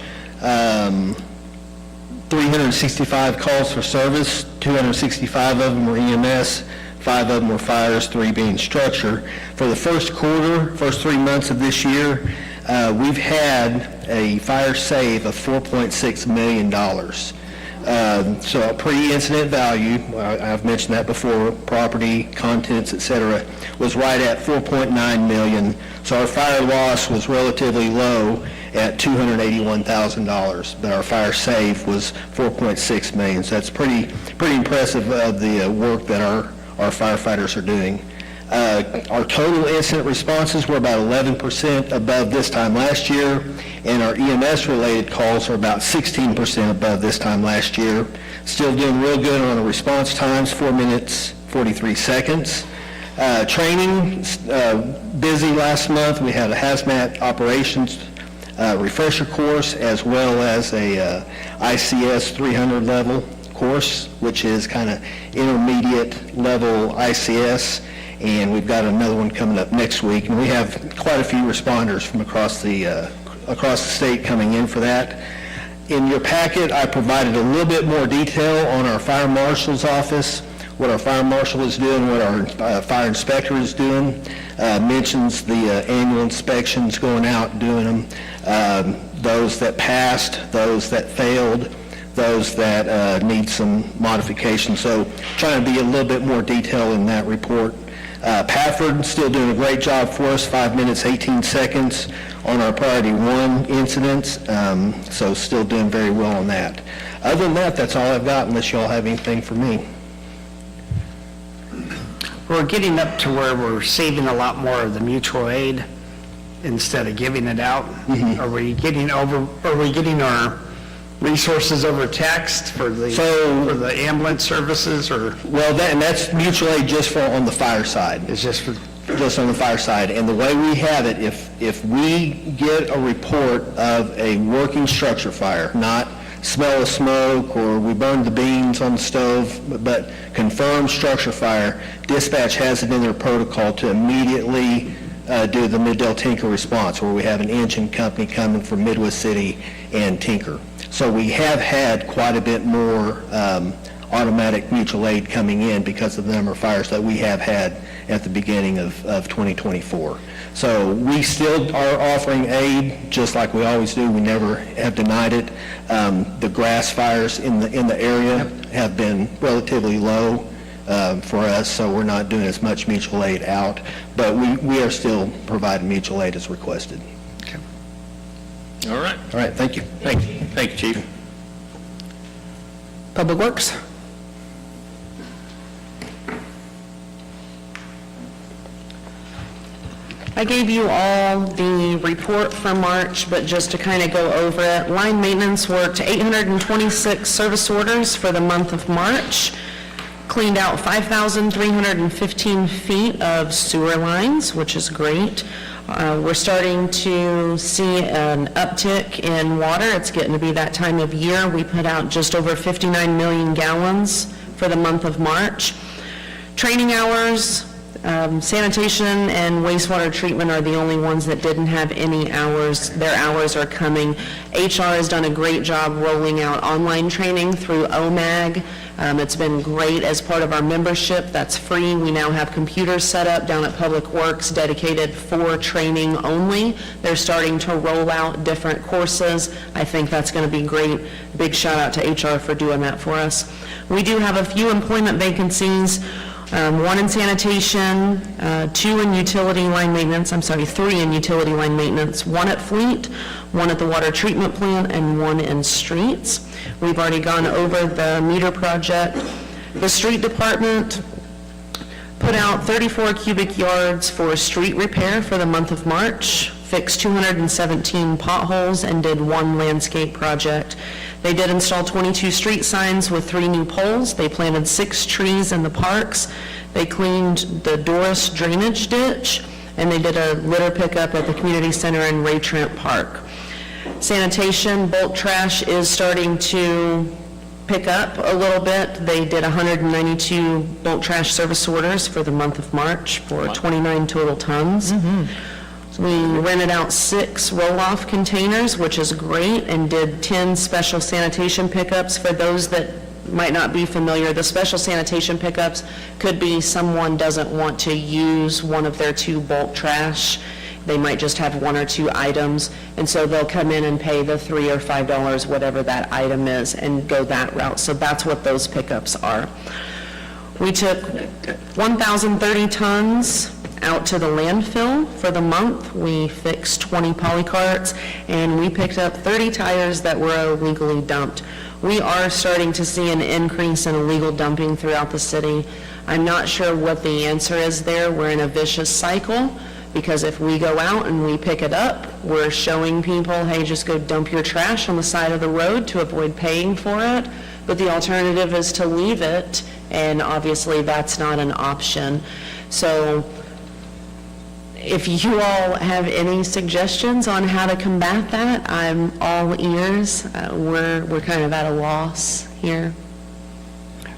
365 calls for service, 265 of them were EMS, 5 of them were fires, 3 being structure. For the first 3 months of this year, we've had a fire save of $4.6 million. So a pre-incident value, I've mentioned that before, property, contents, et cetera, was right at $4.9 million. So our fire loss was relatively low at $281,000, but our fire save was $4.6 million. So that's pretty impressive of the work that our firefighters are doing. Our total incident responses were about 11% above this time last year, and our EMS-related calls are about 16% above this time last year. Still doing real good on the response times, 4 minutes, 43 seconds. Training, busy last month. We had a hazmat operations refresher course as well as a ICS 300 level course, which is kind of intermediate level ICS. And we've got another one coming up next week, and we have quite a few responders from across the state coming in for that. In your packet, I provided a little bit more detail on our fire marshal's office, what our fire marshal is doing, what our fire inspector is doing. Mentions the annual inspections, going out and doing them, those that passed, those that failed, those that need some modification. So trying to be a little bit more detail in that report. Pafford still doing a great job for us, 5 minutes, 18 seconds on our priority 1 incidents, so still doing very well on that. Other than that, that's all I've got, unless y'all have anything for me. We're getting up to where we're saving a lot more of the mutual aid instead of giving it out. Are we getting our resources over text for the ambulance services, or? Well, that's mutual aid just on the fire side. It's just on the fire side. And the way we have it, if we get a report of a working structure fire, not smell of smoke or we burned the beans on the stove, but confirmed structure fire, dispatch has it in their protocol to immediately do the Mid-Del-Tinker response, where we have an engine company coming from Midwest City and Tinker. So we have had quite a bit more automatic mutual aid coming in because of the number of fires that we have had at the beginning of 2024. So we still are offering aid, just like we always do. We never have denied it. The grass fires in the area have been relatively low for us, so we're not doing as much mutual aid out, but we are still providing mutual aid as requested. All right. All right, thank you. Thank you, Chief. Public Works? I gave you all the report for March, but just to kind of go over it, line maintenance worked 826 service orders for the month of March, cleaned out 5,315 feet of sewer lines, which is great. We're starting to see an uptick in water. It's getting to be that time of year. We put out just over 59 million gallons for the month of March. Training hours, sanitation and wastewater treatment are the only ones that didn't have any hours. Their hours are coming. HR has done a great job rolling out online training through OMAG. It's been great as part of our membership. That's free. We now have computers set up down at Public Works dedicated for training only. They're starting to roll out different courses. I think that's going to be great. Big shout out to HR for doing that for us. We do have a few employment vacancies. One in sanitation, 2 in utility line maintenance, 3 in utility line maintenance, 1 at Fleet, 1 at the water treatment plant, and 1 in streets. We've already gone over the meter project. The street department put out 34 cubic yards for street repair for the month of March, fixed 217 potholes, and did 1 landscape project. They did install 22 street signs with 3 new poles. They planted 6 trees in the parks. They cleaned the Doris drainage ditch, and they did a litter pickup at the community center in Ray Trent Park. Sanitation, bulk trash is starting to pick up a little bit. They did 192 bulk trash service orders for the month of March for 29 total tons. We rented out 6 roll-off containers, which is great, and did 10 special sanitation pickups. For those that might not be familiar, the special sanitation pickups could be someone doesn't want to use one of their 2 bulk trash. They might just have 1 or 2 items, and so they'll come in and pay the $3 or $5, whatever that item is, and go that route. So that's what those pickups are. We took 1,030 tons out to the landfill for the month. We fixed 20 polycarts, and we picked up 30 tires that were illegally dumped. We are starting to see an increase in illegal dumping throughout the city. I'm not sure what the answer is there. We're in a vicious cycle, because if we go out and we pick it up, we're showing people, hey, just go dump your trash on the side of the road to avoid paying for it. But the alternative is to leave it, and obviously that's not an option. So if you all have any suggestions on how to combat that, I'm all ears. We're kind of at a loss here.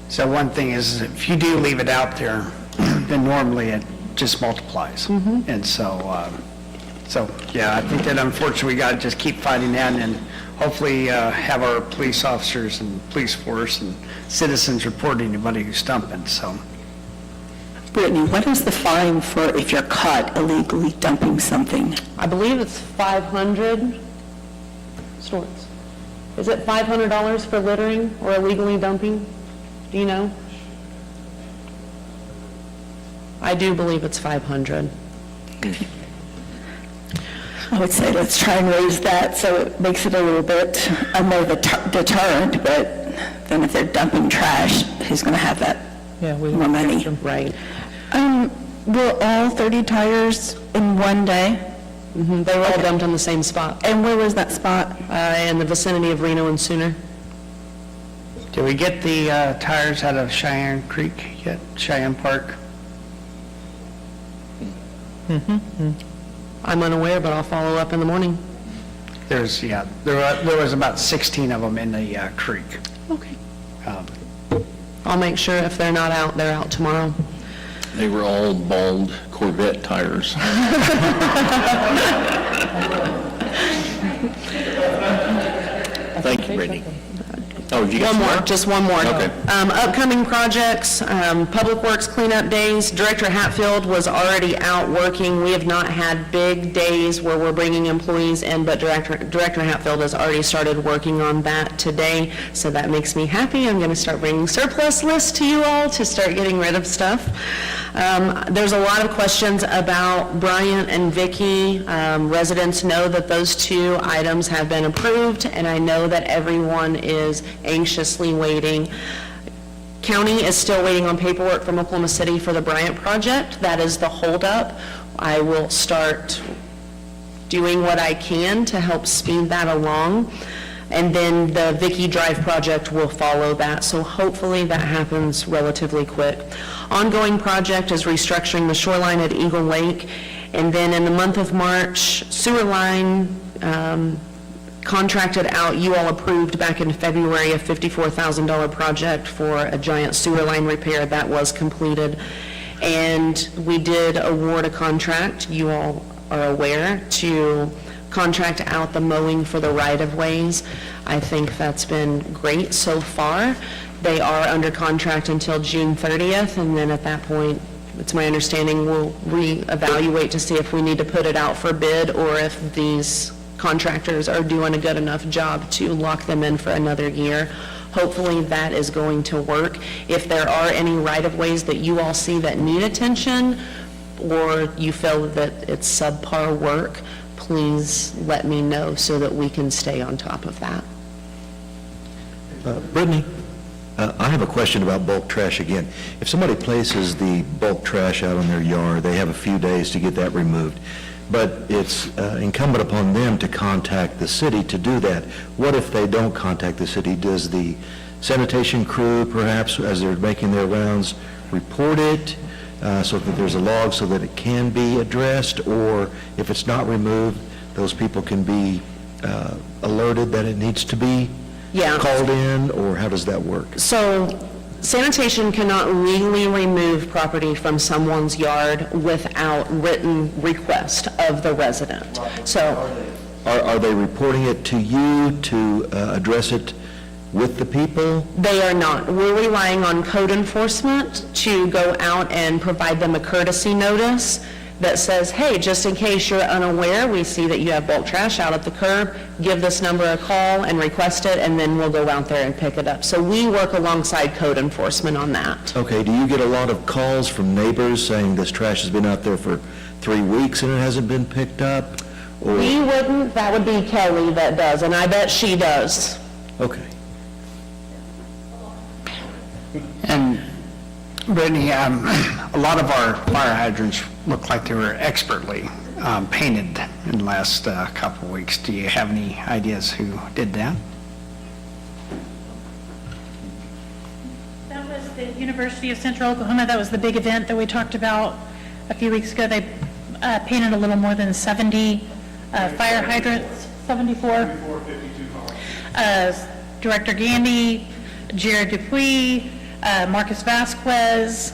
So one thing is, if you do leave it out there, then normally it just multiplies. And so, yeah, I think that unfortunately we got to just keep fighting that, and hopefully have our police officers and police force and citizens report anybody who's dumping, so. Brittany, what is the fine for if you're caught illegally dumping something? I believe it's 500. Storts. Is it $500 for littering or illegally dumping? Do you know? I do believe it's 500. I would say let's try and raise that so it makes it a little bit more of a deterrent, but then if they're dumping trash, who's going to have that more money? Right. Were all 30 tires in one day? They were all dumped on the same spot. And where was that spot? In the vicinity of Reno and Sooner. Did we get the tires out of Cheyenne Creek yet, Cheyenne Park? I'm unaware, but I'll follow up in the morning. There was about 16 of them in the creek. Okay. I'll make sure if they're not out, they're out tomorrow. They were all bald Corvette tires. Thank you, Brittany. Oh, you got One some more, more? just one more. Okay. Upcoming projects, Public Works cleanup days. Director Hatfield was already out working. We have not had big days where we're bringing employees in, but Director Hatfield has already started working on that today, so that makes me happy. I'm going to start bringing surplus lists to you all to start getting rid of stuff. There's a lot of questions about Bryant and Vicky. Residents know that those 2 items have been approved, and I know that everyone is anxiously waiting. County is still waiting on paperwork from Oklahoma City for the Bryant project. That is the holdup. I will start doing what I can to help speed that along. And then the Vicky Drive project will follow that, so hopefully that happens relatively quick. Ongoing project is restructuring the shoreline at Eagle Lake, And then in the month of March, sewer line contracted out, you all approved back in February a $54,000 project for a giant sewer line repair that was completed. And we did award a contract, you all are aware, to contract out the mowing for the right-of-ways. I think that's been great so far. They are under contract until June 30th, and then at that point, it's my understanding we'll reevaluate to see if we need to put it out for bid or if these contractors are doing a good enough job to lock them in for another year. Hopefully that is going to work. If there are any right-of-ways that you all see that need attention or you feel that it's subpar work, please let me know so that we can stay on top of that. Brittany, I have a question about bulk trash again. If somebody places the bulk trash out on their yard, they have a few days to get that removed, but it's incumbent upon them to contact the city to do that. What if they don't contact the city? Does the sanitation crew, perhaps, as they're making their rounds, report it so that there's a log so that it can be addressed? Or if it's not removed, those people can be alerted that it needs to be called in? Or how does that work? So sanitation cannot legally remove property from someone's yard without written request of the resident. So Are they reporting it to you to address it with the people? they are not. We're relying on code enforcement to go out and provide them a courtesy notice that says, hey, just in case you're unaware, we see that you have bulk trash out at the curb, give this number a call and request it, and then we'll go out there and pick it up. So we work alongside code enforcement on that. Okay, do you get a lot of calls from neighbors saying this trash has been out there for 3 weeks and it hasn't been picked up? Or We wouldn't, that would be Kelly that does, and I bet she does. Okay. And Brittany, a lot of our fire hydrants look like they were expertly painted in the last couple of weeks. Do you have any ideas who did that? That was the University of Central Oklahoma. That was the big event that we talked about a few weeks ago. They painted a little more than 70 fire hydrants, 74. Director Gandy, Jared Dupuy, Marcus Vasquez,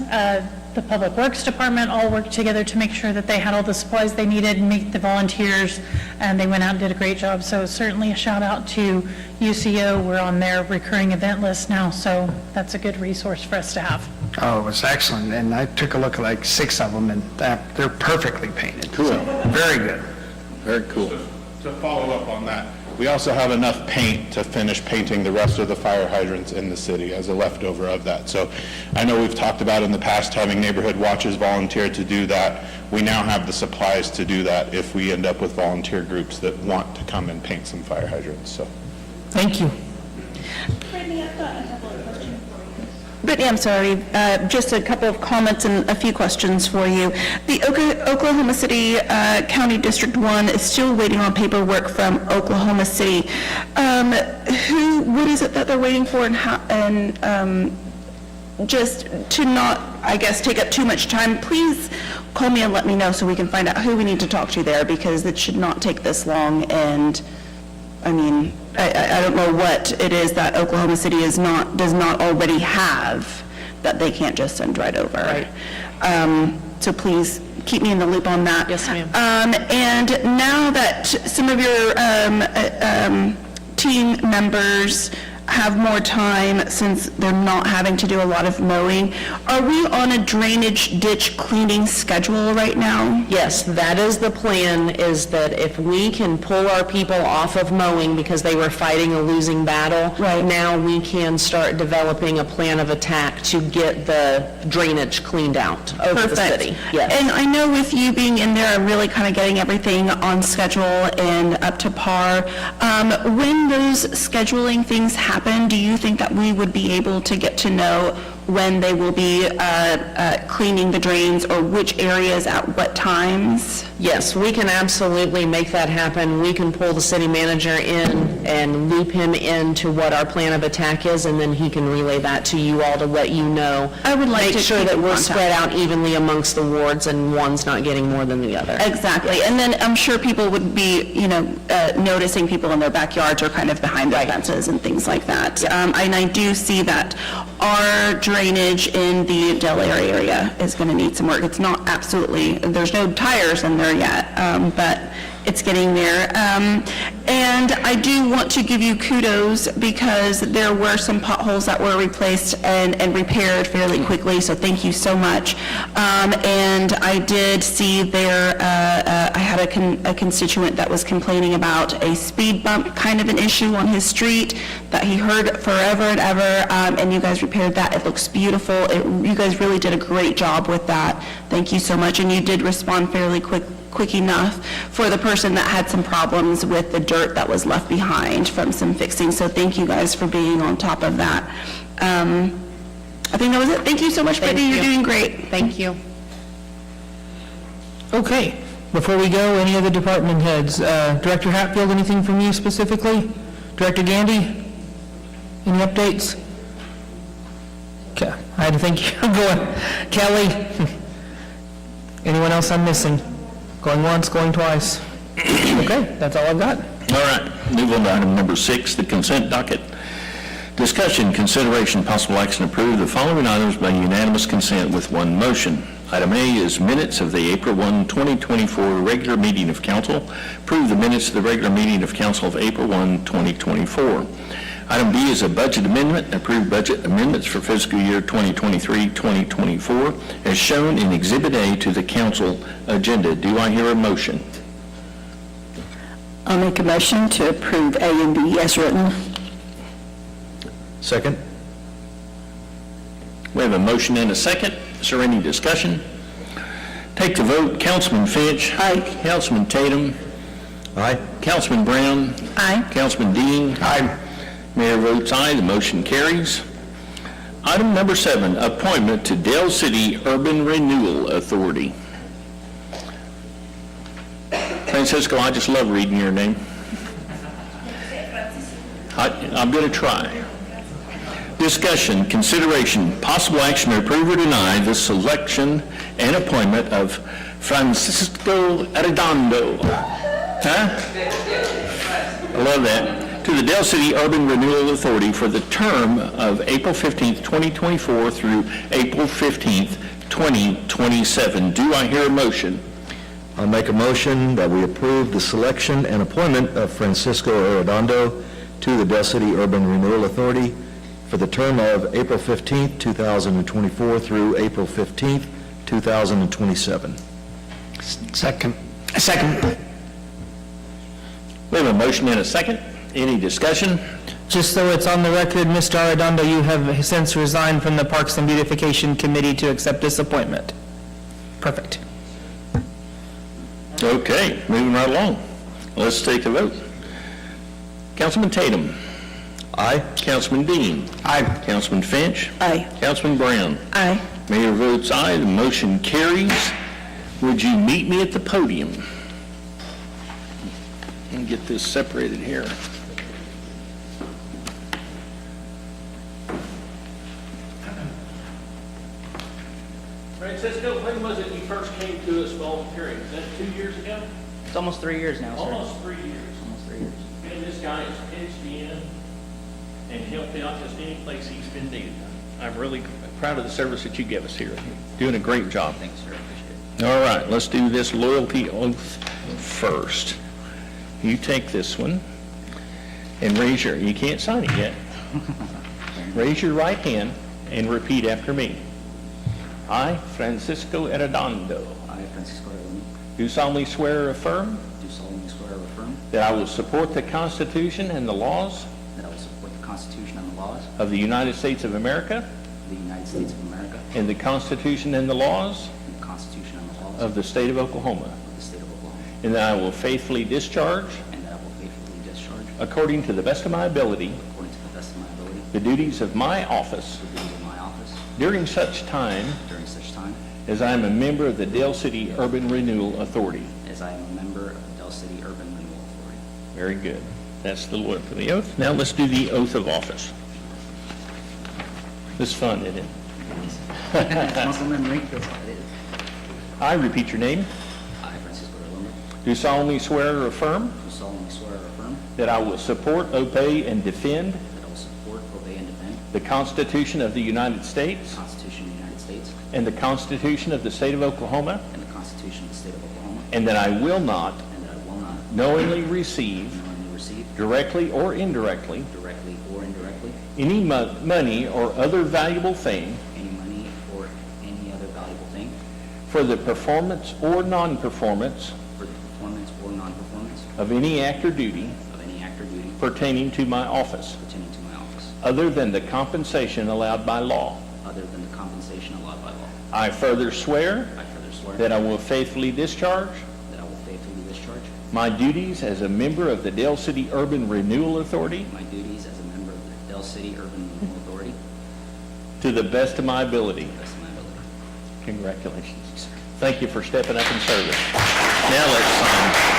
the Public Works Department all worked together to make sure that they had all the supplies they needed and meet the volunteers, and they went out and did a great job. So certainly a shout out to UCO. We're on their recurring event list now, so that's a good resource for us to have. Oh, it was excellent, and I took a look at like 6 of them, and they're perfectly painted. Cool. Very good. Very cool. To follow up on that, we also have enough paint to finish painting the rest of the fire hydrants in the city as a leftover of that. So I know we've talked about in the past having neighborhood watches volunteer to do that. We now have the supplies to do that if we end up with volunteer groups that want to come and paint some fire hydrants, so. Thank you. Brittany, I've got a couple of questions for you. Brittany, I'm sorry, just a couple of comments and a few questions for you. The Oklahoma City County District 1 is still waiting on paperwork from Oklahoma City. What is it that they're waiting for, and how, and just to not, I guess, take up too much time, please call me and let me know so we can find out who we need to talk to there, because it should not take this long. And I mean, I don't know what it is that Oklahoma City does not already have that they can't just send right over. Right. So please keep me in the loop on that. Yes, ma'am. And now that some of your team members have more time since they're not having to do a lot of mowing, are we on a drainage ditch cleaning schedule right now? Yes, that is the plan, is that if we can pull our people off of mowing because they were fighting a losing battle, Right. now we can start developing a plan of attack to get the drainage cleaned out of the Perfect. city. Yes. And I know with you being in there and really kind of getting everything on schedule and up to par, when those scheduling things happen, do you think that we would be able to get to know when they will be cleaning the drains, or which areas at what times? Yes, we can absolutely make that happen. We can pull the city manager in and loop him into what our plan of attack is, and then he can relay that to you all to let you know. I would like to Make sure keep that in we're contact. spread out evenly amongst the wards and one's not getting more than the other. Exactly, and then I'm sure people would be, noticing people in their backyards or kind of behind their fences and things like that. And I do see that our drainage in the Del Aire area is going to need some work. It's not absolutely, there's no tires in there yet, but it's getting there. And I do want to give you kudos because there were some potholes that were replaced and repaired fairly quickly, so thank you so much. And I did see there, I had a constituent that was complaining about a speed bump kind of an issue on his street that he heard forever and ever, and you guys repaired that. It looks beautiful. You guys really did a great job with that. Thank you so much, and you did respond fairly quick enough for the person that had some problems with the dirt that was left behind from some fixing. So thank you guys for being on top of that. I think that was it. Thank you so much, Brittany. You're doing great. Thank you. Okay, before we go, any other department heads? Director Hatfield, anything from you specifically? Director Gandy? Any updates? Okay, I had to think you were going. Kelly? Anyone else I'm missing? Going once, going twice? Okay, that's all I've got. All right, move on to item number 6, the consent docket. Discussion, consideration, possible action to approve the following items by unanimous consent with one motion. Item A is minutes of the April 1, 2024 regular meeting of council. Approve the minutes of the regular meeting of council of April 1, 2024. Item B is a budget amendment. Approve budget amendments for fiscal year 2023-2024 as shown in Exhibit A to the council agenda. Do I hear a motion? I'll make a motion to approve A and B as written. Second? We have a motion and a second. Is there any discussion? Take the vote. Councilman Finch. Aye. Councilman Tatum. Aye. Councilman Brown. Aye. Councilman Dean. Aye. Mayor votes aye. The motion carries. Item number 7, appointment to Dale City Urban Renewal Authority. Francisco, I just love reading your name. I'm going to try. Discussion, consideration, possible action to approve or deny the selection and appointment of Francisco Arredondo. Huh? I love that. To the Dale City Urban Renewal Authority for the term of April 15th, 2024 through April 15th, 2027. Do I hear a motion? I'll make a motion that we approve the selection and appointment of Francisco Arredondo to the Del City Urban Renewal Authority for the term of April 15th, 2024 through April 15th, 2027. Second. We have a motion and a second. Any discussion? Just so it's on the record, Mr. Arredondo, you have since resigned from the Parks and Beautification Committee to accept this appointment. Perfect. Okay, moving right along. Let's take a vote. Councilman Tatum. Aye. Councilman Dean. Aye. Councilman Finch. Aye. Councilman Brown. Aye. Mayor votes aye. The motion carries. Would you meet me at the podium? Let me get this separated here. Francisco, when was it you first came to us volunteering? Is that 2 years ago? It's almost 3 years now, sir. Almost 3 years. Almost 3 years. And this guy has pitched in and helped out just any place he's been needed. I'm really proud of the service that you give us here. Doing a great job. Thanks, sir. Appreciate it. All right, let's do this loyalty oath first. You take this one and raise your, you can't sign it yet. Raise your right hand and repeat after me. I, Francisco Arredondo, I, Francisco Arredondo, do solemnly swear or affirm do solemnly swear or affirm that I will support the Constitution and the laws that I will support the Constitution and the laws of the United States of America of the United States of America and the Constitution and the laws and the Constitution and the laws of the state of Oklahoma, of the state of Oklahoma, and that I will faithfully discharge, and that I will faithfully discharge, according to the best of my ability, according to the best of my ability, the duties of my office the duties of my office during such time during such time as I am a member of the Dale City Urban Renewal Authority. as I am a member of the Dell City Urban Renewal Authority. Very good. That's the one for the oath. Now let's do the oath of office. This is fun, isn't it? Muscle memory, that's what it is. I repeat your name. I, Francisco Redondo, Do solemnly swear or affirm do solemnly swear or affirm that I will support, obey, and defend that I will support, obey, and defend the Constitution of the United States the Constitution of the United States and the Constitution of the State of Oklahoma, and the Constitution of the State of Oklahoma, and that I will not and that I will not knowingly receive, knowingly receive, directly or indirectly, directly or indirectly, any money or other valuable thing any money or any other valuable thing for the performance or non-performance for the performance or non-performance of any act or duty of any act or duty pertaining to my office, pertaining to my office, other than the compensation allowed by law. other than the compensation allowed by law. I further swear I further swear that I will faithfully discharge that I will faithfully discharge my duties as a member of the Dale City Urban Renewal Authority my duties as a member of the Dell City Urban Renewal Authority to the best of my ability. to the best of my ability. Congratulations. Thank you for stepping up in service. Now let's sign.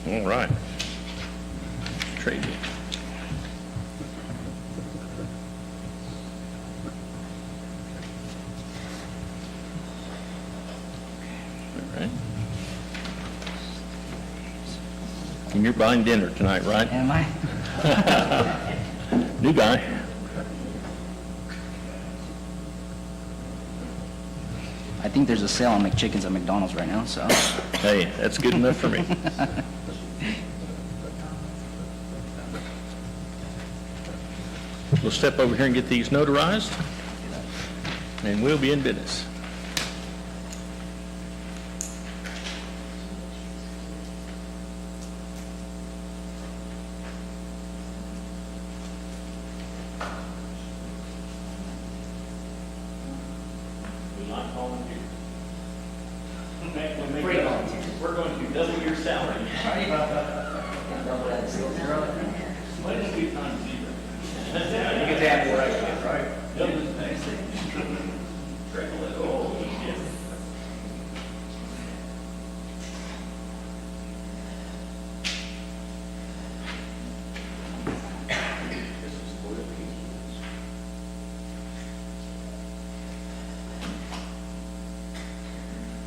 All right. Trade it. All right. And you're buying dinner tonight, right? Am I? New guy. I think there's a sale on McChickens at McDonald's right now, so. Hey, that's good enough for me. We'll step over here and get these notarized, and we'll be in business. We're going to double your salary. What is 2 times 0? You get that right? Triple it. Oh, yes.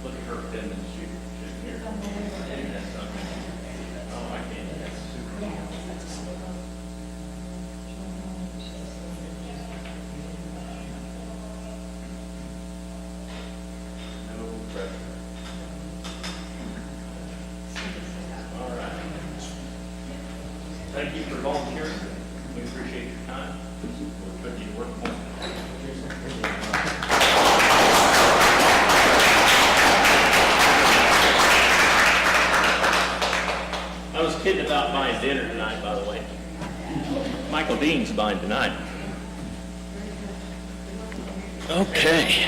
Look at her pen and shoot here. That's something. Oh, I can't. That's super. No pressure. All right. Thank you for volunteering. We appreciate your time. We'll put you to work more. I was kidding about buying dinner tonight, by the way. Michael Dean's buying tonight. Okay.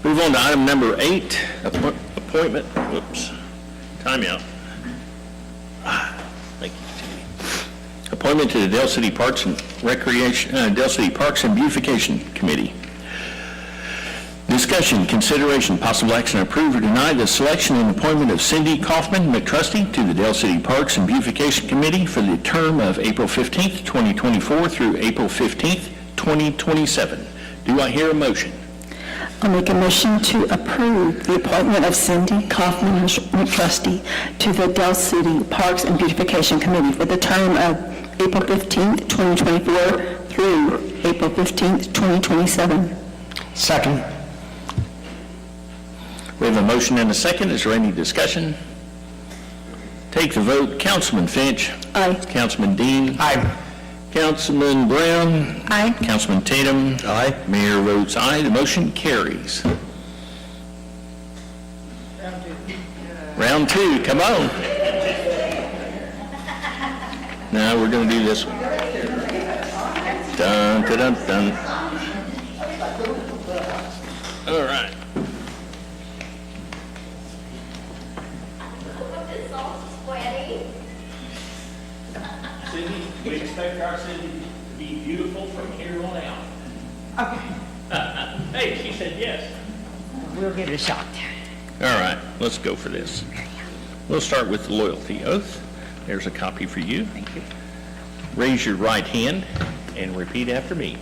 Move on to item number 8, appointment, whoops, timeout. Thank you. Appointment to the Dale City Parks and Recreation, Dale City Parks and Beautification Committee. Discussion, consideration, possible action, approve or deny the selection and appointment of Cindy Kaufman McTrusty to the Dale City Parks and Beautification Committee for the term of April 15th, 2024 through April 15th, 2027. Do I hear a motion? I'll make a motion to approve the appointment of Cindy Kaufman McTrusty to the Dell City Parks and Beautification Committee for the term of April 15th, 2024 through April 15th, 2027. Second. We have a motion and a second. Is there any discussion? Take the vote. Councilman Finch. Aye. Councilman Dean. Aye. Councilman Brown. Aye. Councilman Tatum. Aye. Mayor votes aye. The motion carries. Round 2, come on. Now we're going to do this one. Dun, dun, dun, dun. We expect our city to be beautiful from here on out. Okay. Hey, she said yes. We'll give it a shot. All right, let's go for this. We'll start with the loyalty oath. There's a copy for you. Thank you. Raise your right hand and repeat after me.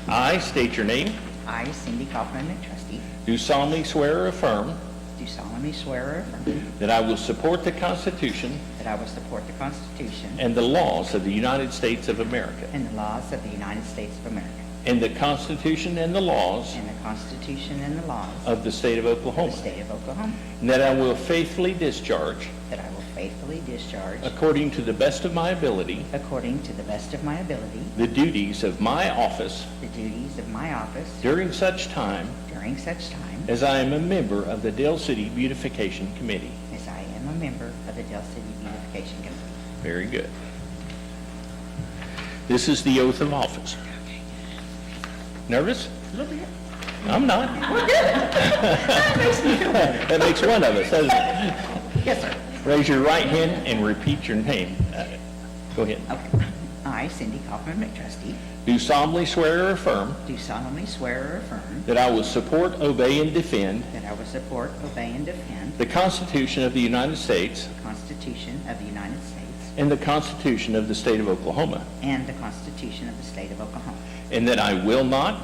I state your name. I, Cindy Kaufman McTrustee, Do solemnly swear or affirm do solemnly swear or affirm that I will support the Constitution that I will support the Constitution and the laws of the United States of America, and the laws of the United States of America, and the Constitution and the laws and the Constitution and the laws of the state of of the Oklahoma, state of Oklahoma, and that I will faithfully discharge, that I will faithfully discharge, according to the best of my ability, according to the best of my ability, the duties of my office the duties of my office during such time during such time as I am a member of the Dale City Beautification Committee. as I am a member of the Dale City Beautification Committee. Very good. This is the oath of office. Nervous? A little bit. I'm not. That makes me feel better. That makes one of us, doesn't it? Yes, sir. Raise your right hand and repeat your name. Go ahead. Okay. I, Cindy Kaufman McTrustee, Do solemnly swear or affirm do solemnly swear or affirm that I will support, obey, and defend that I will support, obey, and defend the Constitution of the United States the Constitution of the United States and the Constitution of the state of Oklahoma, and the Constitution of the state of Oklahoma, and that I will not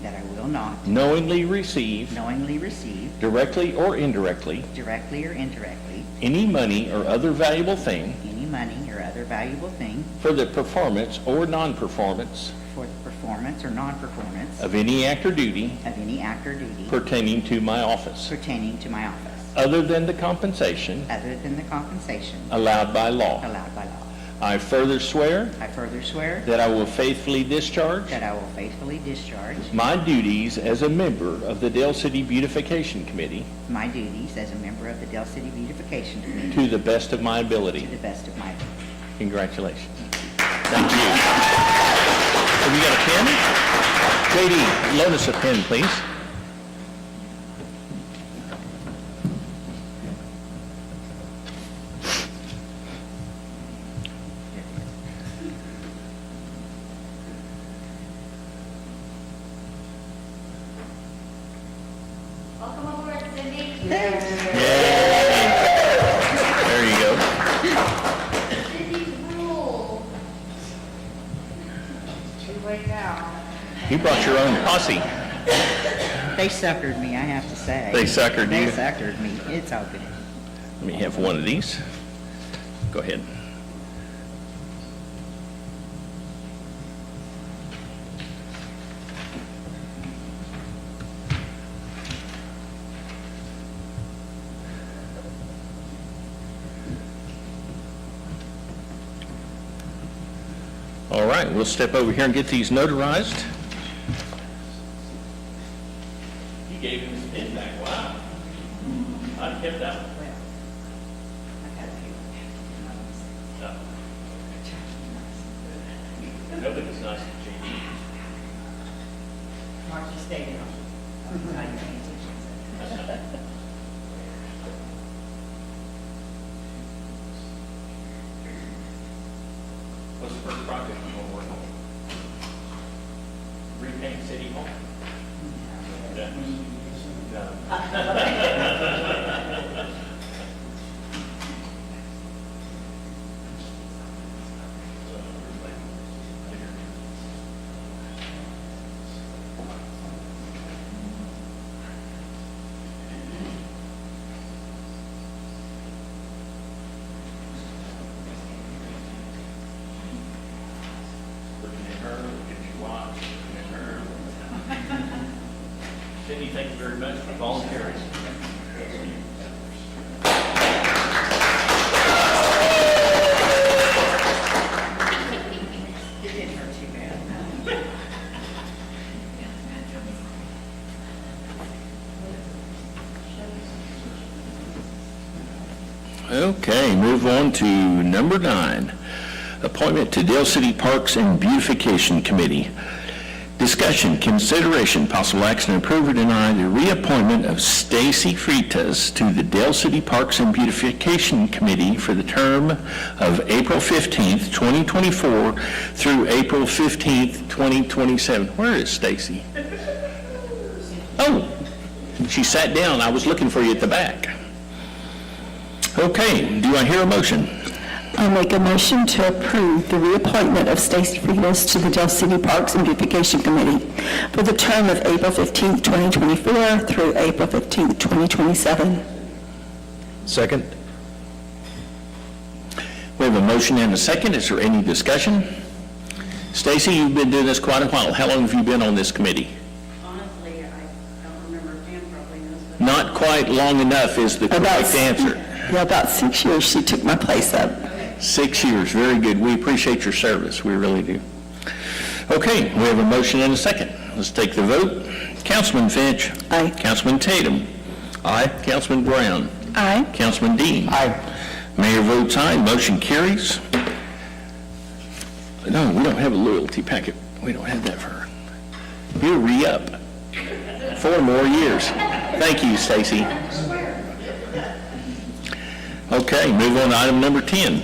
that I will not knowingly receive, knowingly receive, directly or indirectly, directly or indirectly, any money or other valuable thing any money or other valuable thing for the performance or non-performance for the performance or non-performance of any act or duty of any act or duty pertaining to my office, pertaining to my office, other than the compensation other than the compensation allowed by law. allowed by law. I further swear I further swear that I will faithfully discharge that I will faithfully discharge my duties as a member of the Dale City Beautification Committee my duties as a member of the Dale City Beautification Committee to the best of my to ability. the best of my ability. Congratulations. Thank you. Have you got a pen? JD, loan us a pen, please. Welcome aboard, Cindy. There you go. Cindy's rule. Too late now. You brought your own posse. They suckered me, I have to say. They suckered They you? suckered me. It's all good. Let me have one of these. Go ahead. All right, we'll step over here and get these notarized. You gave him his pen back, wow. I kept that one. Nobody's nice to JD. Marcia stayed What's the first project you're going to work on? Repaint City Hall? Yeah. Looking at her, looking at your watch, looking at her. Cindy, thank you very much for volunteering. It didn't hurt too bad. Okay, move on to number 9, appointment to Dale City Parks and Beautification Committee. Discussion, consideration, possible action, and approve or deny the reappointment of Stacy Freitas to the Dale City Parks and Beautification Committee for the term of April 15th, 2024 through April 15th, 2027. Where is Stacy? Oh, she sat down. I was looking for you at the back. Okay, do I hear a motion? I'll make a motion to approve the reappointment of Stacy Freitas to the Dale City Parks and Beautification Committee for the term of April 15th, 2024 through April 15th, 2027. Second? We have a motion and a second. Is there any discussion? Stacy, you've been doing this quite a while. How long have you been on this committee? Honestly, I don't remember if Jan probably knows, but Not quite long enough is the correct answer. Yeah, about 6 years she took my place up. 6 years, very good. We appreciate your service, we really do. Okay, we have a motion and a second. Let's take the vote. Councilman Finch. Aye. Councilman Tatum. Aye. Councilman Brown. Aye. Councilman Dean. Aye. Mayor votes aye, motion carries. No, we don't have a loyalty packet. We don't have that for her. You re-up. 4 more years. Thank you, Stacy. Okay, move on to item number 10.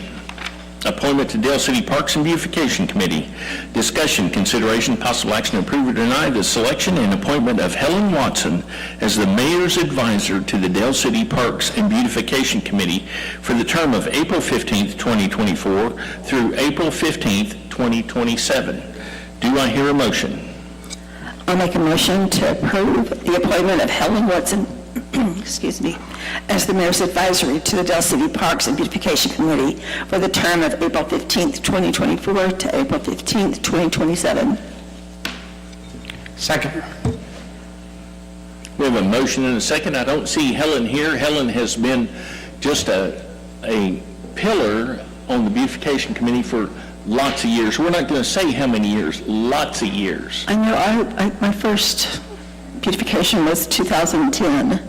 Appointment to Dale City Parks and Beautification Committee. Discussion, consideration, possible action, approve or deny the selection and appointment of Helen Watson as the mayor's advisor to the Dale City Parks and Beautification Committee for the term of April 15th, 2024 through April 15th, 2027. Do I hear a motion? I'll make a motion to approve the appointment of Helen Watson, excuse me, as the mayor's advisory to the Dale City Parks and Beautification Committee for the term of April 15th, 2024 to April 15th, 2027. Second. We have a motion and a second. I don't see Helen here. Helen has been just a pillar on the beautification committee for lots of years. We're not going to say how many years, lots of years. I know my first beautification was 2010,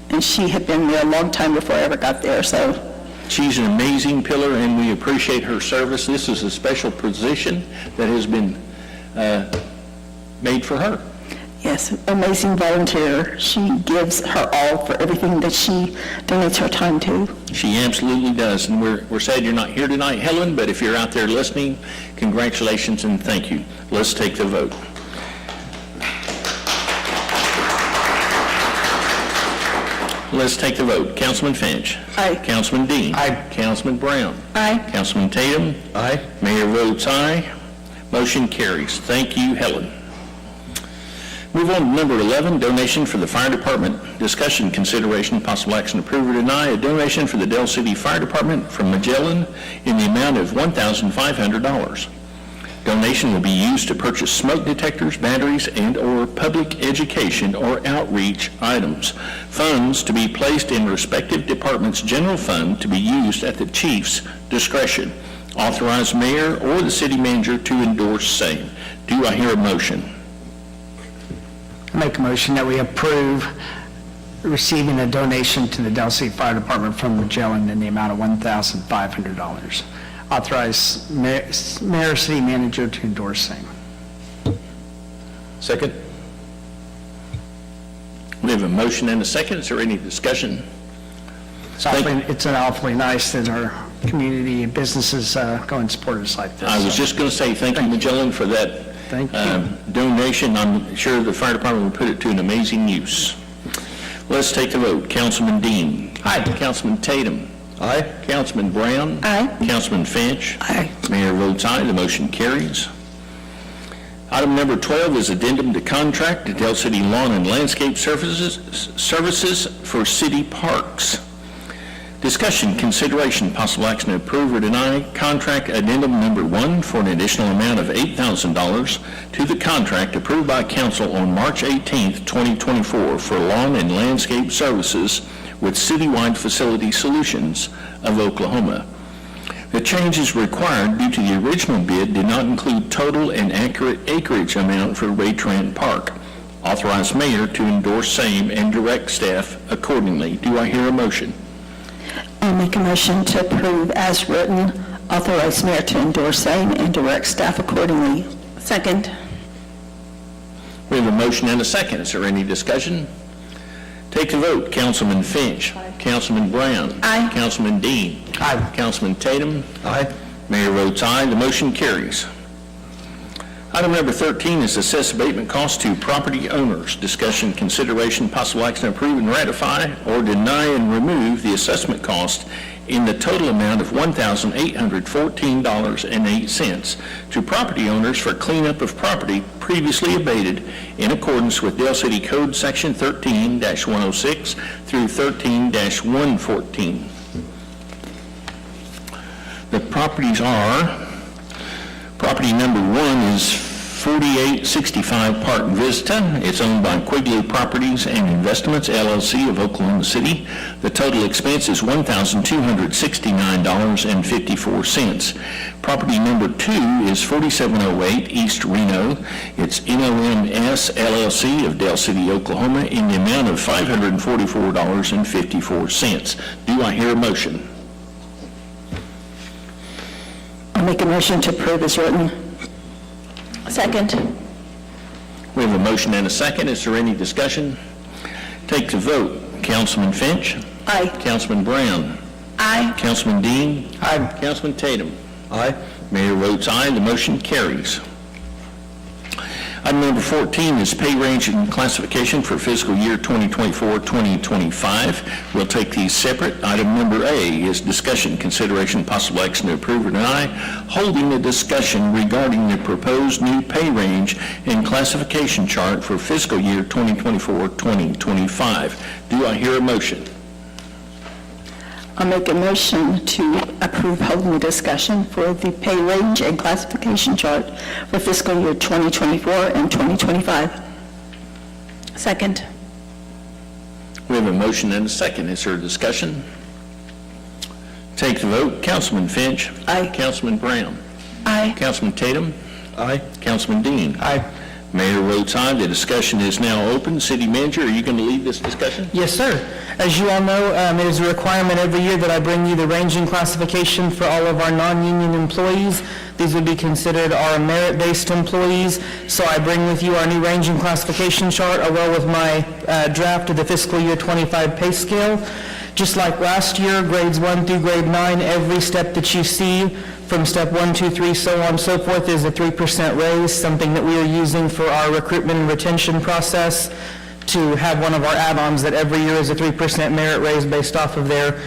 and she had been there a long time before I ever got there, so. She's an amazing pillar, and we appreciate her service. This is a special position that has been made for her. Yes, amazing volunteer. She gives her all for everything that she donates her time to. She absolutely does, and we're sad you're not here tonight, Helen, but if you're out there listening, congratulations and thank you. Let's take the vote. Let's take the vote. Councilman Finch. Aye. Councilman Dean. Aye. Councilman Brown. Aye. Councilman Tatum. Aye. Mayor votes aye. Motion carries. Thank you, Helen. Move on to number 11, donation for the fire department. Discussion, consideration, possible action, approve or deny a donation for the Dale City Fire Department from Magellan in the amount of $1,500. Donation will be used to purchase smoke detectors, batteries, and/or public education or outreach items. Funds to be placed in respective departments' general fund to be used at the chief's discretion. Authorize mayor or the city manager to endorse same. Do I hear a motion? I make a motion that we approve receiving a donation to the Dale City Fire Department from Magellan in the amount of $1,500. Authorize mayor, city manager to endorse same. Second? We have a motion and a second. Is there any discussion? It's awfully nice that our community and businesses go and support us like this. I was just going to say thank you, Magellan, for that Thank you. donation. I'm sure the fire department will put it to an amazing use. Let's take the vote. Councilman Dean. Aye. Councilman Tatum. Aye. Councilman Brown. Aye. Councilman Finch. Aye. Mayor votes aye. The motion carries. Item number 12 is addendum to contract to Dale City Lawn and Landscape Services for city parks. Discussion, consideration, possible action to approve or deny contract addendum number 1 for an additional amount of $8,000 to the contract approved by council on March 18th, 2024 for lawn and landscape services with Citywide Facility Solutions of Oklahoma. The change is required due to the original bid did not include total and accurate acreage amount for Ray Trent Park. Authorize mayor to endorse same and direct staff accordingly. Do I hear a motion? I'll make a motion to approve as written, authorize mayor to endorse same, and direct staff accordingly. Second. We have a motion and a second. Is there any discussion? Take the vote. Councilman Finch. Councilman Brown. Aye. Councilman Dean. Aye. Councilman Tatum. Aye. Mayor votes aye. The motion carries. Item number 13 is assess abatement costs to property owners. Discussion, consideration, possible action to approve and ratify or deny and remove the assessment cost in the total amount of $1,814.08 to property owners for cleanup of property previously abated in accordance with Dale City Code Section 13-106 through 13-114. The properties are, property number 1 is 4865 Park Vista. It's owned by Quigley Properties and Investments, LLC of Oklahoma City. The total expense is $1,269.54. Property number 2 is 4708 East Reno. It's NOMS, LLC of Dale City, Oklahoma, in the amount of $544.54. Do I hear a motion? I'll make a motion to approve as written. Second. We have a motion and a second. Is there any discussion? Take the vote. Councilman Finch. Aye. Councilman Brown. Aye. Councilman Dean. Aye. Councilman Tatum. Aye. Mayor votes aye. The motion carries. Item number 14 is pay range and classification for fiscal year 2024-2025. We'll take these separate. Item number A is discussion, consideration, possible action to approve or deny, holding a discussion regarding the proposed new pay range and classification chart for fiscal year 2024-2025. Do I hear a motion? I'll make a motion to approve holding a discussion for the pay range and classification chart for fiscal year 2024 and 2025. Second. We have a motion and a second. Is there a discussion? Take the vote. Councilman Finch. Aye. Councilman Brown. Aye. Councilman Tatum. Aye. Councilman Dean. Aye. Mayor votes aye. The discussion is now open. City Manager, are you going to lead this discussion? Yes, sir. As you all know, it is a requirement every year that I bring you the range and classification for all of our non-union employees. These would be considered our merit-based employees. So I bring with you our new range and classification chart, along with my draft of the fiscal year 25 pay scale. Just like last year, grades 1 through grade 9, every step that you see from step 1, 2, 3, so on and so forth is a 3% raise, something that we are using for our recruitment and retention process to have one of our add-ons that every year is a 3% merit raise based off of their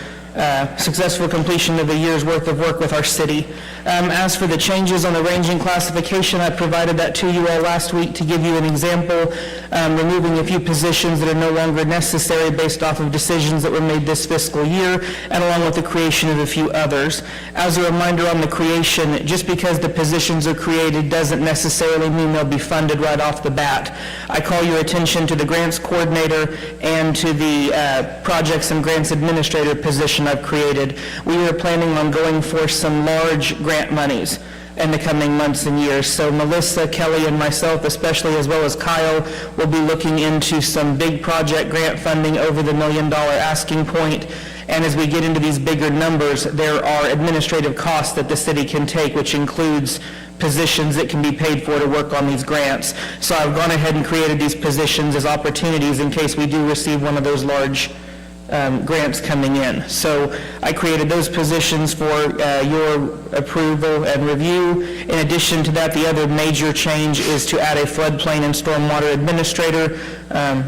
successful completion of a year's worth of work with our city. As for the changes on the range and classification, I provided that to you all last week to give you an example, removing a few positions that are no longer necessary based off of decisions that were made this fiscal year, and along with the creation of a few others. As a reminder on the creation, just because the positions are created doesn't necessarily mean they'll be funded right off the bat. I call your attention to the grants coordinator and to the projects and grants administrator position I've created. We are planning on going for some large grant monies in the coming months and years. So Melissa, Kelly, and myself, especially as well as Kyle, will be looking into some big project grant funding over the $1 million asking point. And as we get into these bigger numbers, there are administrative costs that the city can take, which includes positions that can be paid for to work on these grants. So I've gone ahead and created these positions as opportunities in case we do receive one of those large grants coming in. So I created those positions for your approval and review. In addition to that, the other major change is to add a floodplain and stormwater administrator.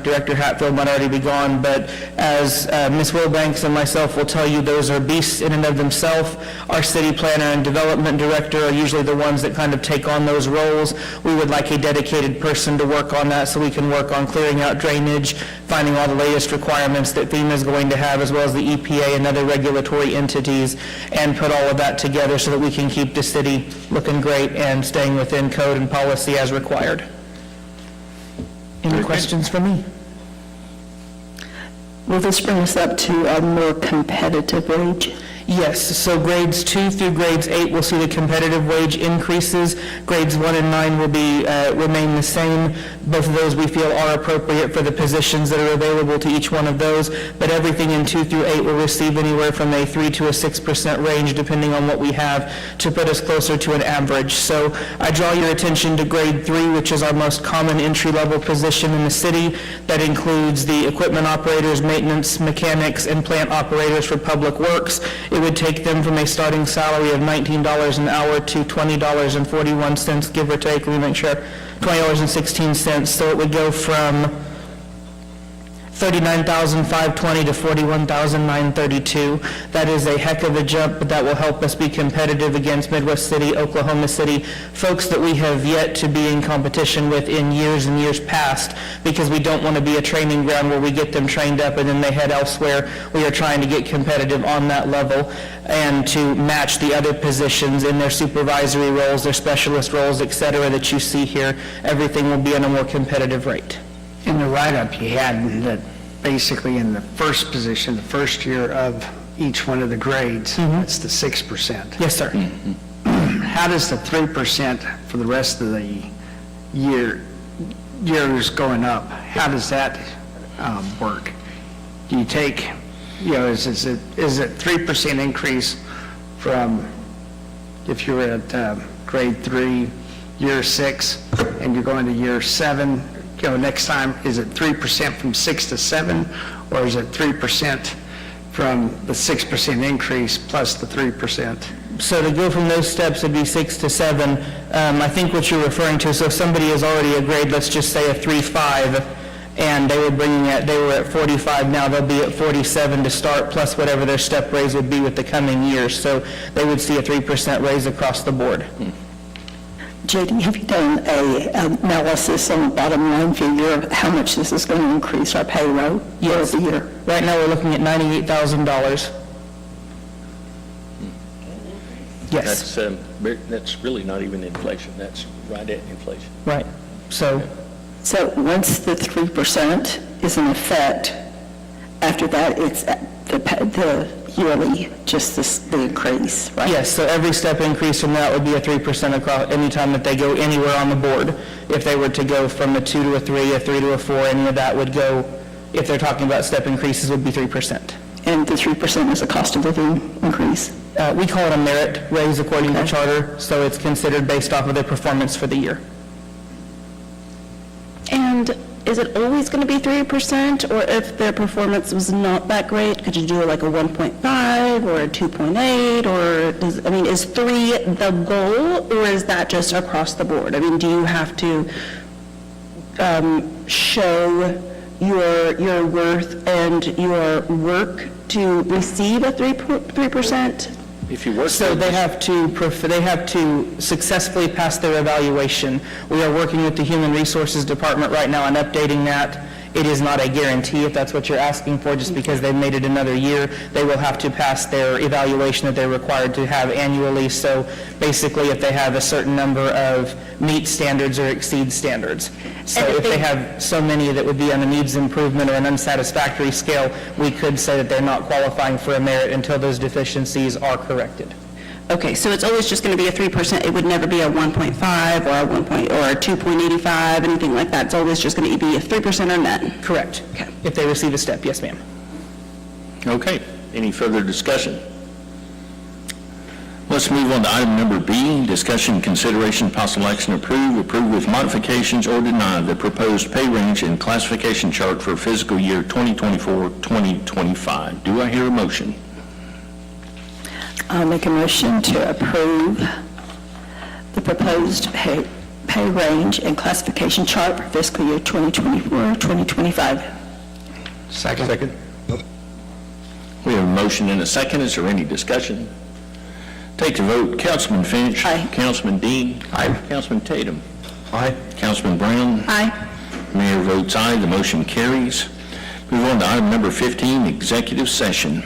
Director Hatfield might already be gone, but as Ms. Wilbanks and myself will tell you, those are beasts in and of themselves. Our city planner and development director are usually the ones that kind of take on those roles. We would like a dedicated person to work on that so we can work on clearing out drainage, finding all the latest requirements that FEMA is going to have, as well as the EPA and other regulatory entities, and put all of that together so that we can keep the city looking great and staying within code and policy as required. Any questions for me? Will this bring us up to a more competitive wage? Yes, so grades 2 through grades 8 will see the competitive wage increases. Grades 1 and 9 will be, remain the same. Both of those we feel are appropriate for the positions that are available to each one of those, but everything in 2 through 8 will receive anywhere from a 3 to a 6% range, depending on what we have, to put us closer to an average. So I draw your attention to grade 3, which is our most common entry-level position in the city. That includes the equipment operators, maintenance, mechanics, and plant operators for public works. It would take them from a starting salary of $19 an hour to $20.41, give or take, let me make sure, $20.16. So it would go from $39,520 to $41,932. That is a heck of a jump, but that will help us be competitive against Midwest City, Oklahoma City, folks that we have yet to be in competition with in years and years past, because we don't want to be a training ground where we get them trained up and then they head elsewhere. We are trying to get competitive on that level and to match the other positions in their supervisory roles, their specialist roles, et cetera, that you see here. Everything will be at a more competitive rate. In the write-up, you had that basically in the first position, the first year of each one of the grades, it's the 6%. Yes, sir. How does the 3% for the rest of the years going up, how does that work? Do you take, is it 3% increase from, if you're at grade 3, year 6, and you're going to year 7, next time, is it 3% from 6 to 7, or is it 3% from the 6% increase plus the 3%? So to go from those steps, it'd be 6 to 7. I think what you're referring to, so if somebody is already a grade, let's just say a 3-5, and they were at 45, now they'll be at 47 to start, plus whatever their step raise would be with the coming years. So they would see a 3% raise across the board. JD, have you done a analysis on the bottom line figure of how much this is going to increase our payroll year over year? Right now, we're looking at $98,000. Yes. That's really not even inflation, that's right at inflation. Right. So once the 3% is in effect, after that, it's the yearly, just the increase, right? yes, so every step increase from that would be a 3% across any time that they go anywhere on the board. If they were to go from a 2 to a 3, a 3 to a 4, any of that would go, if they're talking about step increases, would be 3%. And the 3% is a cost of living increase? We call it a merit raise according to charter, so it's considered based off of their performance for the year. And is it always going to be 3%, or if their performance was not that great, could you do like a 1.5 or a 2.8, or is 3 the goal, or is that just across the board? Do you have to show your worth and your work to receive a 3%? If you work. So they have to successfully pass their evaluation. We are working with the Human Resources Department right now on updating that. It is not a guarantee, if that's what you're asking for, just because they've made it another year. They will have to pass their evaluation that they're required to have annually. So basically, if they have a certain number of meet standards or exceed standards. So if they have so many that would be on a needs improvement or an unsatisfactory scale, we could say that they're not qualifying for a merit until those deficiencies are corrected. Okay, so it's always just going to be a 3%. It would never be a 1.5 or a 2.85, anything like that. It's always just going to be a 3% or net. Correct. Okay. If they receive a step, yes, ma'am. Okay, any further discussion? Let's move on to item number B, discussion, consideration, possible action, approve with modifications or deny the proposed pay range and classification chart for fiscal year 2024-2025. Do I hear a motion? I'll make a motion to approve the proposed pay range and classification chart for fiscal year 2024-2025. Second. We have a motion and a second. Is there any discussion? Take the vote. Councilman Finch. Aye. Councilman Dean. Aye. Councilman Tatum. Aye. Councilman Brown. Aye. Mayor votes aye. The motion carries. Move on to item number 15, executive session.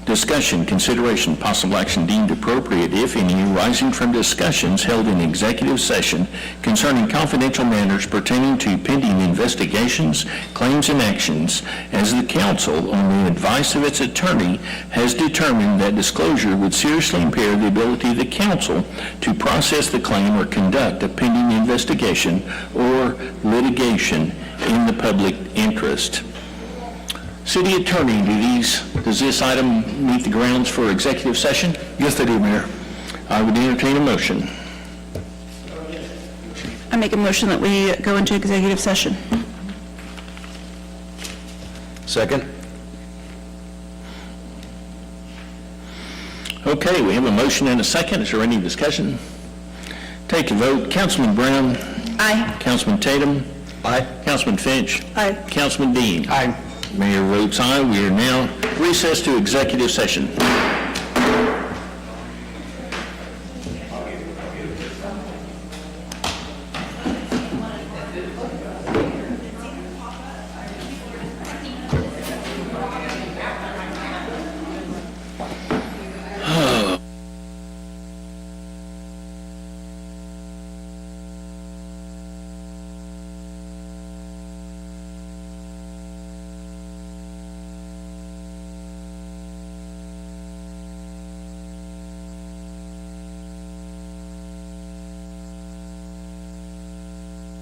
Discussion, consideration, possible action deemed appropriate, if any, arising from discussions held in executive session concerning confidential matters pertaining to pending investigations, claims, and actions, as the council, on the advice of its attorney, has determined that disclosure would seriously impair the ability of the council to process the claim or conduct a pending investigation or litigation in the public interest. City Attorney, does this item meet the grounds for executive session? Yes, they do, Mayor. I would entertain a motion. I make a motion that we go into executive session. Second? Okay, we have a motion and a second. Is there any discussion? Take a vote. Councilman Brown? Aye. Councilman Tatum? Aye. Councilman Finch? Aye. Councilman Dean? Aye. Mayor votes aye. We are now recessed to executive session.